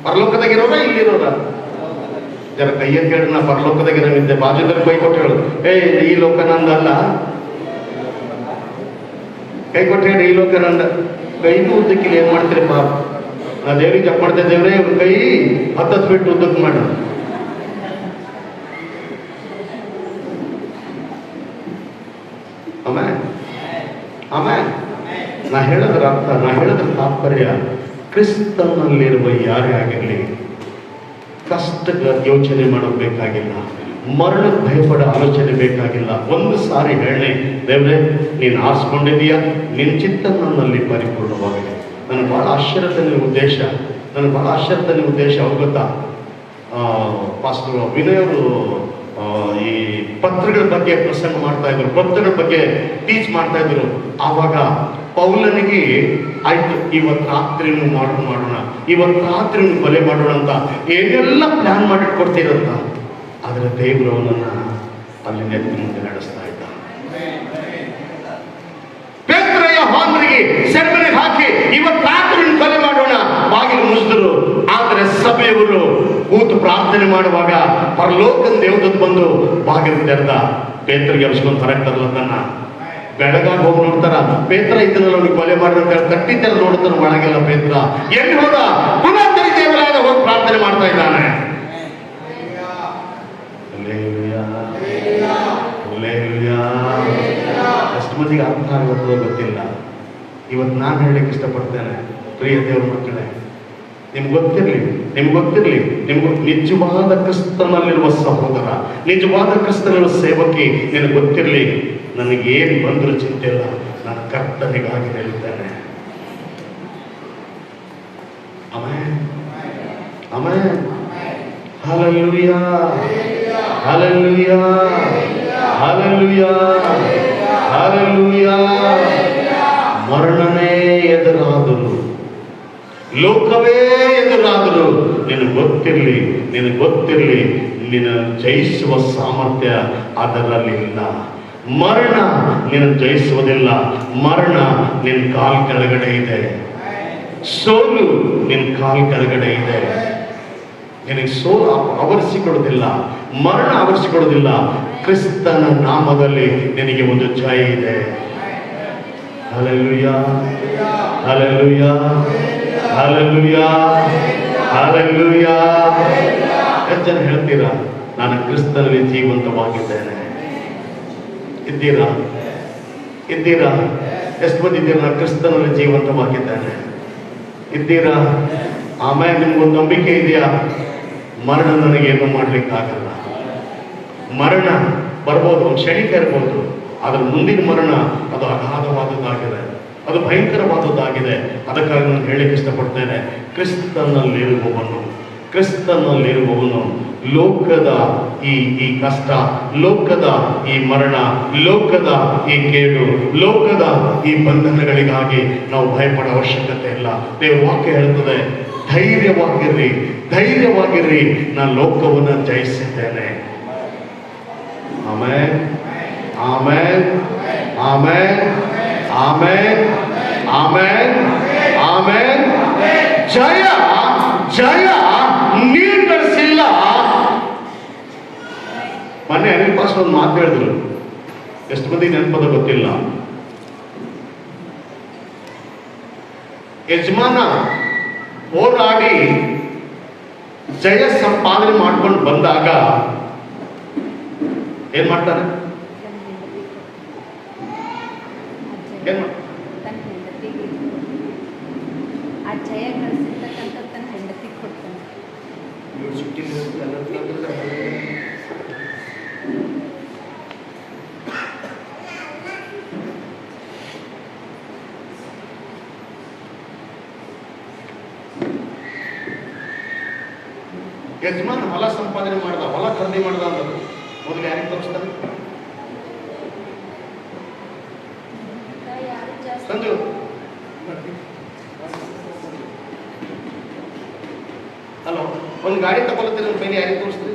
ಪರಲೋಕದಾಗಿರೋರ ಇಲ್ಲಿರೋರ? ಜರ ಕೈಯಲ್ಲಿ ಕೇಳಿ, ನಾ ಪರಲೋಕದಾಗಿರೋನಿದ್ದೆ, ಬಾಜುದಲ್ಲಿ ಕೈ ಕೊಟ್ಟು ಹೇಳು, ಈ ಲೋಕ ನಂದಲ್ಲ. ಕೈ ಕೊಟ್ಟು ಹೇಳಿ, ಈ ಲೋಕ ನಂದ. ಕೈಗೂ ಉದ್ದಕ್ಕಿಲ್ಲ, ಏನ್ ಮಾಡ್ತೀರಿ ಪಾಪ? ನಾ ದೇವ್ರಿಗೆ ಜಪ್ ಮಾಡ್ತೇವೆ, ದೇವ್ರೇ ಕೈ 10 ಫೀಟ್ ಉದ್ದಕ್ಕೆ ಮಾಡ. ಆಮೇಲೆ ನಾ ಹೇಳೋದ್ರ ಅರ್ಥ, ನಾ ಹೇಳೋದ್ರ ತಾತ್ಪರ್ಯ, ಕ್ರಿಸ್ತನಲ್ಲಿರುವ ಯಾರೇ ಆಗಿರಲಿ ಕಷ್ಟದ ಯೋಚನೆ ಮಾಡಬೇಕಾಗಿಲ್ಲ, ಮರಣಕ್ಕೆ ಭಯಪಡೋ ಆಲೋಚನೆ ಬೇಕಾಗಿಲ್ಲ. ಒಂದು ಸಾರಿ ಹೇಳಿ, ದೇವ್ರೆ ನೀನು ಆರಿಸ್ಕೊಂಡಿದೀಯ, ನಿನ್ನ ಚಿತ್ತ ನನ್ನಲ್ಲಿ ಪರಿಪೂರ್ಣವಾಗಿದೆ. ನನಗೆ ಭಾಳ ಆಶ್ಚರ್ಯದ ಉದ್ದೇಶ ಅವಗೊತ್ತಾ? ಪಾಸ್ಟರ್ ವಿನಯ್ ಅವರು ಈ ಪತ್ರಗಳ ಬಗ್ಗೆ ಪ್ರಸಂಗ ಮಾಡ್ತಾ ಇದ್ರು, ಪತ್ರಗಳ ಬಗ್ಗೆ ಟೀಚ್ ಮಾಡ್ತಾ ಇದ್ರು. ಆವಾಗ ಪೌಲನಿಗೆ ಆಯ್ತು, ಇವತ್ತು ರಾತ್ರಿನೂ ಮಾಡೋಣ, ಇವತ್ತು ರಾತ್ರಿನೂ ಕೊಲೆ ಮಾಡೋಣ ಅಂತ ಏನೆಲ್ಲ ಪ್ಲಾನ್ ಮಾಡಿಟ್ಕೊಡ್ತೀರಂತ. ಆದರೆ ದೇವರು ಅವನನ್ನ ಅಲ್ಲಿ ನೆತ್ತಿ ಮುಂದೆ ನಡೆಸ್ತಾ ಇದ್ದ. ಪೇತ್ರಯ್ಯ ಹಾಂದ್ರಿಗೆ ಸೆರೆಮನೆಗೆ ಹಾಕಿ ಇವತ್ತು ರಾತ್ರಿ ಕೊಲೆ ಮಾಡೋಣ ಬಾಗಿಲು ಮುಸಿದ್ರು. ಆದರೆ ಸಭೆಯವರು ಕೂತು ಪ್ರಾರ್ಥನೆ ಮಾಡುವಾಗ ಪರಲೋಕದ ದೇವದೂತ ಬಂದು ಬಾಗಿಲು ತೆರೆದ. ಪೇತ್ರಗೆ ಎಬ್ಸ್ಕೊಂಡು ಹೊರಗ್ತಾರಲ್ಲ, ತನ್ನ ಬೆಳಗಾಗಿ ಹೋಗಿ ನೋಡ್ತಾರ, ಪೇತ್ರ ಇದ್ದನಲ್ಲ ಅವ್ನಿಗೆ ಕೊಲೆ ಮಾಡಿದ್ರೆ ಕಟ್ಟಿದ್ದೆಲ್ಲ ನೋಡ್ತಾನೆ, ಒಳಗೆಲ್ಲ ಪೇತ್ರ ಎಲ್ಲಿ ಹೋದ? ಪುನಃ ದೇವರಾದ ಹೋಗಿ ಪ್ರಾರ್ಥನೆ ಮಾಡ್ತಾ ಇದ್ದಾನೆ. ಎಷ್ಟು ಮಂದಿಗೆ ಅರ್ಥ ಆಗುತ್ತೋ ಗೊತ್ತಿಲ್ಲ. ಇವತ್ತು ನಾನು ಹೇಳಲಿಕ್ಕೆ ಇಷ್ಟಪಡ್ತೇನೆ, ಪ್ರಿಯ ದೇವರ ಮಕ್ಕಳೇ, ನಿಮ್ಗೆ ಗೊತ್ತಿರಲಿ, ನಿಜವಾದ ಕ್ರಿಸ್ತನಲ್ಲಿರುವ ಸಹೋದರ, ನಿಜವಾದ ಕ್ರಿಸ್ತನಲ್ಲಿರುವ ಸೇವಕಿ, ನಿನಗೆ ಗೊತ್ತಿರಲಿ, ನನಗೇನು ಬಂದರೂ ಚಿಂತೆ ಇಲ್ಲ, ನಾನು ಕರ್ತನಿಗಾಗಿ ಹೇಳಿದ್ದೇನೆ. ಆಮೆನ್, ಆಮೆನ್, ಹಲ್ಲೆಲೂಯಾ, ಹಲ್ಲೆಲೂಯಾ, ಹಲ್ಲೆಲೂಯಾ, ಹಲ್ಲೆಲೂಯಾ. ಮರಣನೇ ಎದುರಾದರು, ಲೋಕವೇ ಎದುರಾದರು, ನಿನಗೆ ಗೊತ್ತಿರಲಿ, ನಿನ್ನ ಜಯಿಸುವ ಸಾಮರ್ಥ್ಯ ಅದರಲ್ಲಿಲ್ಲ. ಮರಣ ನಿನ್ನ ಜಯಿಸುವುದಿಲ್ಲ, ಮರಣ ನಿನ್ನ ಕಾಲ್ ಕೆಳಗಡೆ ಇದೆ, ಸೋಲು ನಿನ್ನ ಕಾಲ್ ಕೆಳಗಡೆ ಇದೆ. ನಿನಗೆ ಸೋಲು ಆವರಿಸಿಕೊಳ್ಳುವುದಿಲ್ಲ, ಮರಣ ಆವರಿಸಿಕೊಳ್ಳುವುದಿಲ್ಲ. ಕ್ರಿಸ್ತನ ನಾಮದಲ್ಲಿ ನಿನಗೆ ಒಂದು ಜಯ ಇದೆ. ಹಲ್ಲೆಲೂಯಾ, ಹಲ್ಲೆಲೂಯಾ, ಹಲ್ಲೆಲೂಯಾ, ಹಲ್ಲೆಲೂಯಾ. ಎಷ್ಟು ಜನ ಹೇಳ್ತೀರಾ, ನಾನು ಕ್ರಿಸ್ತನಲ್ಲಿ ಜೀವಂತವಾಗಿದ್ದೇನೆ? ಇದ್ದೀರಾ? ಎಷ್ಟು ಮಂದಿ ಇದ್ದೀರಾ? ನಾನು ಕ್ರಿಸ್ತನಲ್ಲಿ ಜೀವಂತವಾಗಿದ್ದೇನೆ, ಇದ್ದೀರಾ? ಆಮೇಲೆ ನಿಮ್ಗೊಂದು ನಂಬಿಕೆ ಇದೆಯಾ? ಮರಣ ನನಗೇನು ಮಾಡ್ಲಿಕ್ಕಾಗಲ್ಲ. ಮರಣ ಬರ್ಬೋದು, ಕ್ಷಣಿಕ ಇರ್ಬೋದು, ಅದರ ಮುಂದಿನ ಮರಣ ಅದು ಅಗಾಧವಾದದ್ದಾಗಿದೆ, ಅದು ಭಯಂಕರವಾದದ್ದಾಗಿದೆ. ಅದಕ್ಕಾಗಿ ನಾನು ಹೇಳಲಿಕ್ಕೆ ಇಷ್ಟಪಡ್ತೇನೆ, ಕ್ರಿಸ್ತನಲ್ಲಿರುವವನು ಲೋಕದ ಈ ಕಷ್ಟ, ಲೋಕದ ಈ ಮರಣ, ಲೋಕದ ಈ ಕೇಡು, ಲೋಕದ ಈ ಬಂಧನಗಳಿಗಾಗಿ ನಾವು ಭಯಪಡೋ ಅವಶ್ಯಕತೆ ಇಲ್ಲ. ದೇವರ ವಾಕ್ಯ ಹೇಳ್ತದೆ, ಧೈರ್ಯವಾಗಿರ್ರಿ, ನಾನು ಲೋಕವನ್ನು ಜಯಿಸಿದ್ದೇನೆ. ಆಮೆನ್, ಆಮೆನ್, ಆಮೆನ್, ಆಮೆನ್, ಆಮೆನ್, ಆಮೆನ್. ಜಯ ನೀರು ಗಳಿಸಿಲ್ಲ. ಮೊನ್ನೆ ಅನಿಲ್ ಪಾಸ್ ಒಂದು ಮಾತು ಹೇಳಿದ್ರು, ಎಷ್ಟು ಮಂದಿ ನೆನಪದ ಗೊತ್ತಿಲ್ಲ. ಯಜಮಾನ ಹೋರಾಡಿ ಜಯ ಸಂಪಾದನೆ ಮಾಡ್ಕೊಂಡು ಬಂದಾಗ ಏನ್ ಮಾಡ್ತಾರೆ? ಆ ಜಯ ಗಳಿಸಿರ್ತಕ್ಕಂಥ ಯಜಮಾನ ಹೊಲ ಸಂಪಾದನೆ ಮಾಡ್ದ, ಹೊಲ ಖರೀದಿ ಮಾಡ್ದ ಅಂದ್ರೆ ಮೊದಲು ಯಾರಿಗೆ ತೋರಿಸ್ತಾರೆ? ಸಂಜು ಹಲೋ, ಒಂದು ಗಾಡಿ ತಗೊಳ್ತೀರಿ, ಒಂದು ಪೈಲಿ ಯಾರಿಗೆ ತೋರಿಸ್ತೀರಿ?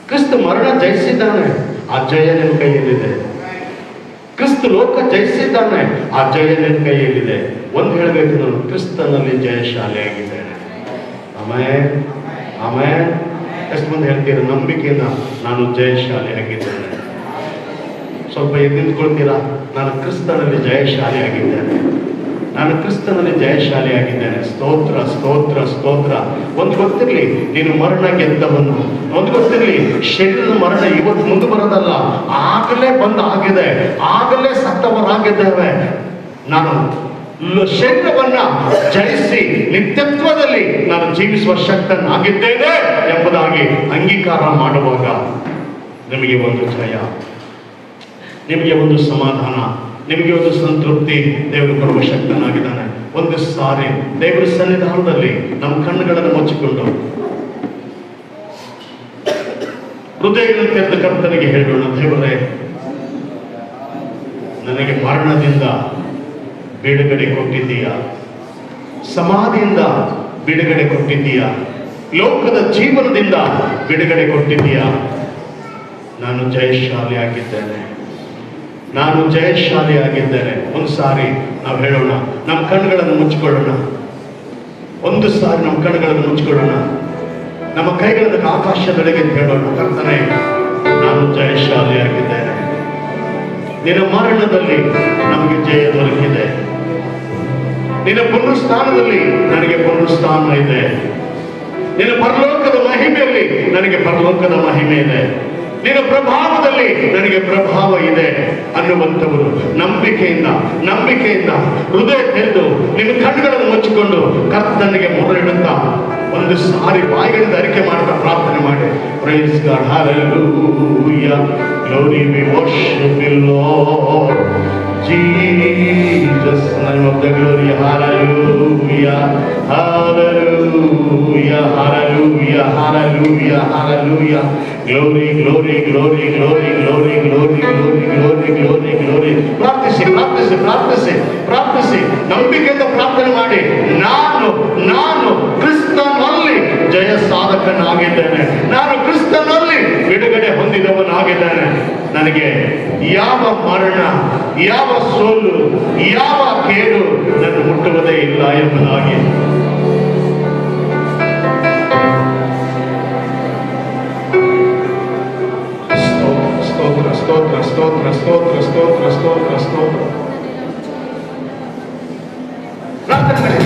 ಕ್ರಿಸ್ತ ಮರಣ ಜಯಿಸಿದ್ದಾನೆ, ಆ ಜಯ ನಿಮ್ಮ ಕೈಯಲ್ಲಿದೆ. ಕ್ರಿಸ್ತ ಲೋಕ ಜಯಿಸಿದ್ದಾನೆ, ಆ ಜಯ ನಿಮ್ಮ ಕೈಯಲ್ಲಿದೆ. ಒಂದು ಹೇಳಬೇಕು, ನಾನು ಕ್ರಿಸ್ತನಲ್ಲಿ ಜಯಶಾಲಿಯಾಗಿದ್ದೇನೆ. ಆಮೇಲೆ ಆಮೇಲೆ ಎಷ್ಟು ಮಂದಿ ಹೇಳ್ತೀರ ನಂಬಿಕೆಯಿಂದ ನಾನು ಜಯಶಾಲಿಯಾಗಿದ್ದೇನೆ? ಸ್ವಲ್ಪ ಎದ್ದು ನಿಂತ್ಕೊಳ್ತೀರಾ? ನಾನು ಕ್ರಿಸ್ತನಲ್ಲಿ ಜಯಶಾಲಿಯಾಗಿದ್ದೇನೆ, ನಾನು ಕ್ರಿಸ್ತನಲ್ಲಿ ಜಯಶಾಲಿಯಾಗಿದ್ದೇನೆ. ಸ್ತೋತ್ರ ಸ್ತೋತ್ರ ಸ್ತೋತ್ರ. ಒಂದು ಗೊತ್ತಿರಲಿ, ನೀನು ಮರಣ ಗೆದ್ದವನು. ಒಂದು ಗೊತ್ತಿರಲಿ, ಶರೀರದ ಮರಣ ಇವತ್ತು ಮುಂದೆ ಬರೋದಲ್ಲ, ಆಗಲೇ ಬಂದು ಆಗಿದೆ, ಆಗಲೇ ಸತ್ತವರಾಗಿದ್ದೇವೆ. ನಾನು ಶರೀರವನ್ನ ಜಯಿಸಿ ನಿತ್ಯತ್ವದಲ್ಲಿ ನಾನು ಜೀವಿಸುವ ಶಕ್ತನಾಗಿದ್ದೇನೆ ಎಂಬುದಾಗಿ ಅಂಗೀಕಾರ ಮಾಡುವಾಗ ನಿಮಗೆ ಒಂದು ಜಯ, ನಿಮಗೆ ಒಂದು ಸಮಾಧಾನ, ನಿಮಗೆ ಒಂದು ಸಂತೃಪ್ತಿ ದೇವರು ಕೊಡುವ ಶಕ್ತನಾಗಿದ್ದಾನೆ. ಒಂದು ಸಾರಿ ದೇವರ ಸನ್ನಿಧಾನದಲ್ಲಿ ನಮ್ಮ ಕಣ್ಣುಗಳನ್ನು ಮುಚ್ಚಿಕೊಂಡು ಹೃದಯಗಳನ್ನು ತೆರೆದ ಕರ್ತನಿಗೆ ಹೇಳೋಣ, ದೇವರೇ, ನನಗೆ ಮರಣದಿಂದ ಬಿಡುಗಡೆ ಕೊಟ್ಟಿದ್ದೀಯಾ, ಸಮಾಧಿಯಿಂದ ಬಿಡುಗಡೆ ಕೊಟ್ಟಿದ್ದೀಯಾ, ಲೋಕದ ಜೀವನದಿಂದ ಬಿಡುಗಡೆ ಕೊಟ್ಟಿದ್ದೀಯಾ. ನಾನು ಜಯಶಾಲಿಯಾಗಿದ್ದೇನೆ, ನಾನು ಜಯಶಾಲಿಯಾಗಿದ್ದೇನೆ. ಒಂದು ಸಾರಿ ನಾವು ಹೇಳೋಣ, ನಮ್ಮ ಕಣ್ಣುಗಳನ್ನು ಮುಚ್ಚಿಕೊಳ್ಳೋಣ. ಒಂದು ಸಾರಿ ನಮ್ಮ ಕಣ್ಣುಗಳನ್ನು ಮುಚ್ಚಿಕೊಳ್ಳೋಣ, ನಮ್ಮ ಕೈಗಳನ್ನು ಆಕಾಶದೆಡೆಗೆ ಹೇಳೋಣ, ಕರ್ತನೇ, ನಾನು ಜಯಶಾಲಿಯಾಗಿದ್ದೇನೆ. ನಿನ್ನ ಮರಣದಲ್ಲಿ ನಮಗೆ ಜಯ ದೊರಕಿದೆ, ನಿನ್ನ ಪುನರುತ್ಥಾನದಲ್ಲಿ ನನಗೆ ಪುನರುತ್ಥಾನ ಇದೆ, ನಿನ್ನ ಪರಲೋಕದ ಮಹಿಮೆಯಲ್ಲಿ ನನಗೆ ಪರಲೋಕದ ಮಹಿಮೆ ಇದೆ, ನಿನ್ನ ಪ್ರಭಾವದಲ್ಲಿ ನನಗೆ ಪ್ರಭಾವ ಇದೆ ಅನ್ನುವಂಥವರು ನಂಬಿಕೆಯಿಂದ ಹೃದಯ ತೆರೆದು ನಿಮ್ಮ ಕಣ್ಣುಗಳನ್ನು ಮುಚ್ಚಿಕೊಂಡು ಕರ್ತನಿಗೆ ಮೊರೆಯಿಡುತ್ತಾ ಒಂದು ಸಾರಿ ಬಾಯಿಗಳಿಂದ ಅರಿಕೆ ಮಾಡ್ತಾ ಪ್ರಾರ್ಥನೆ ಮಾಡಿ. Praise God, hallelujah, glory we worship you lord Jesus, name of the glory, hallelujah, hallelujah, hallelujah, hallelujah, hallelujah, glory, glory, glory, glory, glory, glory, glory, glory, glory, glory. ಪ್ರಾರ್ಥಿಸಿ ಪ್ರಾರ್ಥಿಸಿ ಪ್ರಾರ್ಥಿಸಿ ಪ್ರಾರ್ಥಿಸಿ, ನಂಬಿಕೆಯಿಂದ ಪ್ರಾರ್ಥನೆ ಮಾಡಿ. ನಾನು ಕ್ರಿಸ್ತನಲ್ಲಿ ಜಯ ಸಾಧಕನಾಗಿದ್ದೇನೆ, ನಾನು ಕ್ರಿಸ್ತನಲ್ಲಿ ಬಿಡುಗಡೆ ಹೊಂದಿದವನಾಗಿದ್ದೇನೆ. ನನಗೆ ಯಾವ ಮರಣ, ಯಾವ ಸೋಲು, ಯಾವ ಕೇಡು ನನ್ನ ಮುಟ್ಟುವುದೇ ಇಲ್ಲ ಎಂಬುದಾಗಿ ಸ್ತೋತ್ರ ಸ್ತೋತ್ರ ಸ್ತೋತ್ರ ಸ್ತೋತ್ರ ಸ್ತೋತ್ರ ಸ್ತೋತ್ರ ಸ್ತೋತ್ರ ಪ್ರಾರ್ಥನೆ ಮಾಡಿ.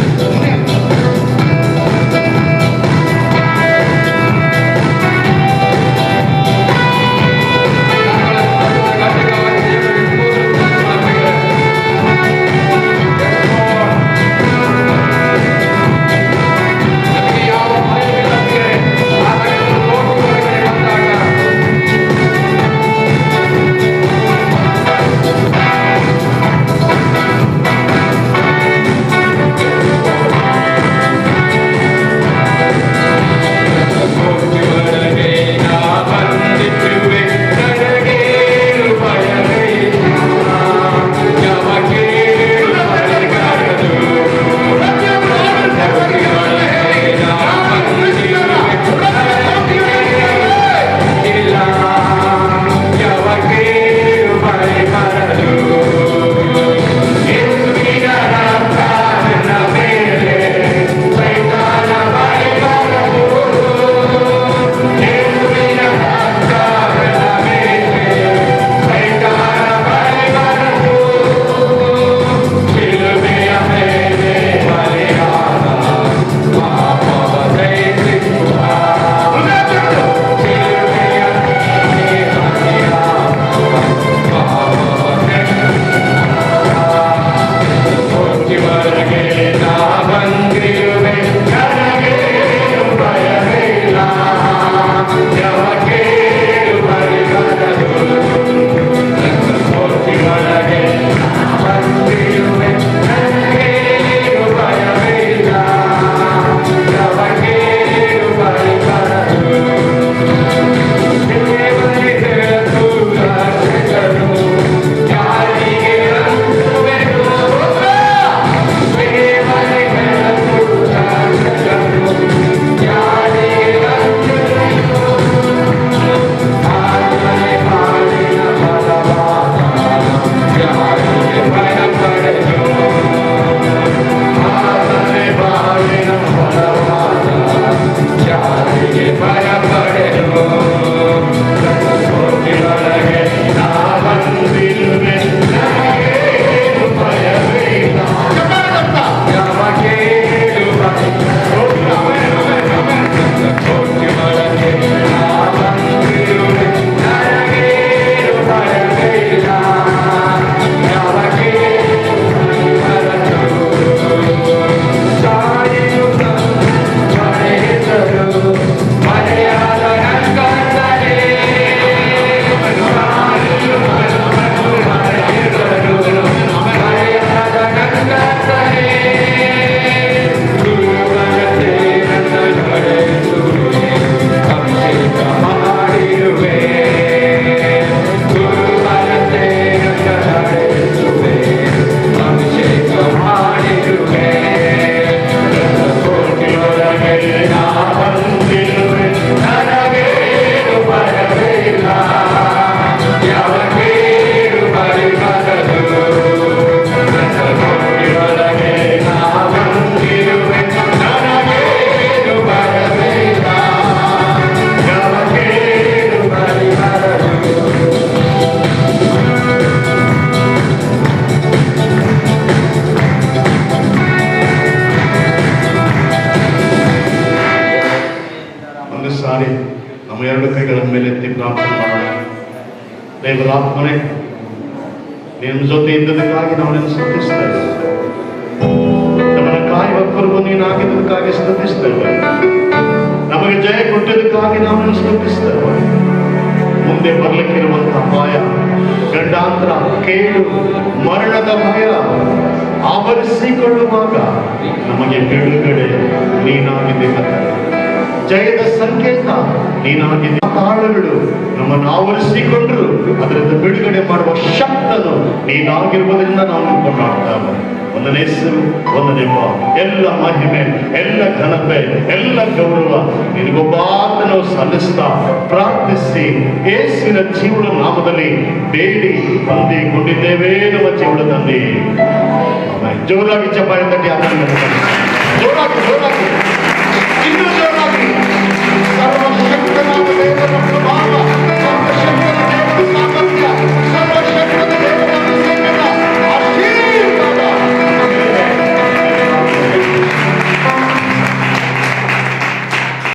ಮೇಲೆತ್ತಿ ಪ್ರಾರ್ಥನೆ ಮಾಡೋಣ. ದೇವರಾತ್ಮನೇ, ನಿಮ್ಮ ಜೊತೆ ಇದ್ದದಕ್ಕಾಗಿ ನಾವು ನಿನ್ನ ಸ್ತುತಿಸ್ತೇವೆ. ನಮ್ಮನ್ನು ಕಾಯುವ ಕುರುಬು ನೀನಾಗಿದ್ದಕ್ಕಾಗಿ ಸ್ತುತಿಸ್ತೇವೆ. ನಮಗೆ ಜಯ ಕೊಟ್ಟಿದ್ದಕ್ಕಾಗಿ ನಾವು ನಿನ್ನ ಸ್ತುತಿಸ್ತೇವೆ. ಮುಂದೆ ಬರ್ಲಿಕ್ಕಿರುವಂತಹ ಅಪಾಯ, ಗಂಡಾಂತರ, ಕೇಡು, ಮರಣದ ಭಯ ಆವರಿಸಿಕೊಳ್ಳುವಾಗ ನಮಗೆ ಬಿಡುಗಡೆ ನೀನಾಗಿದೆ. ಜಯದ ಸಂಕೇತ ನೀನಾಗಿದೆ. ತಾಳಗಳು ನಮ್ಮನ್ನು ಆವರಿಸಿಕೊಂಡ್ರು ಅದರಿಂದ ಬಿಡುಗಡೆ ಮಾಡುವ ಶಕ್ತನು ನೀನಾಗಿರುವುದರಿಂದ ನಾವು ಕೊಂಡಾಡ್ತೇವೆ. ಒಂದನೇ ಹೆಸರು, ಒಂದನೇ ಭಾವ, ಎಲ್ಲ ಮಹಿಮೆ, ಎಲ್ಲ ಘನತೆ, ಎಲ್ಲ ಗೌರವ ನಿನಗೊಬ್ಬಾತನು ಸಲ್ಲಿಸ್ತಾ ಪ್ರಾರ್ಥಿಸಿ ಯೇಸುವಿನ ಜೀವನ ನಾಮದಲ್ಲಿ ಬೇಡಿ ಹೊಂದಿಕೊಂಡಿದ್ದೇವೆ. ನಮ್ಮ ಜೀವನ ತಂದೆ ಜೋರಾಗಿ ಚಪ್ಪಾಳೆ ತಟ್ಟಿ ಜೋರಾಗಿ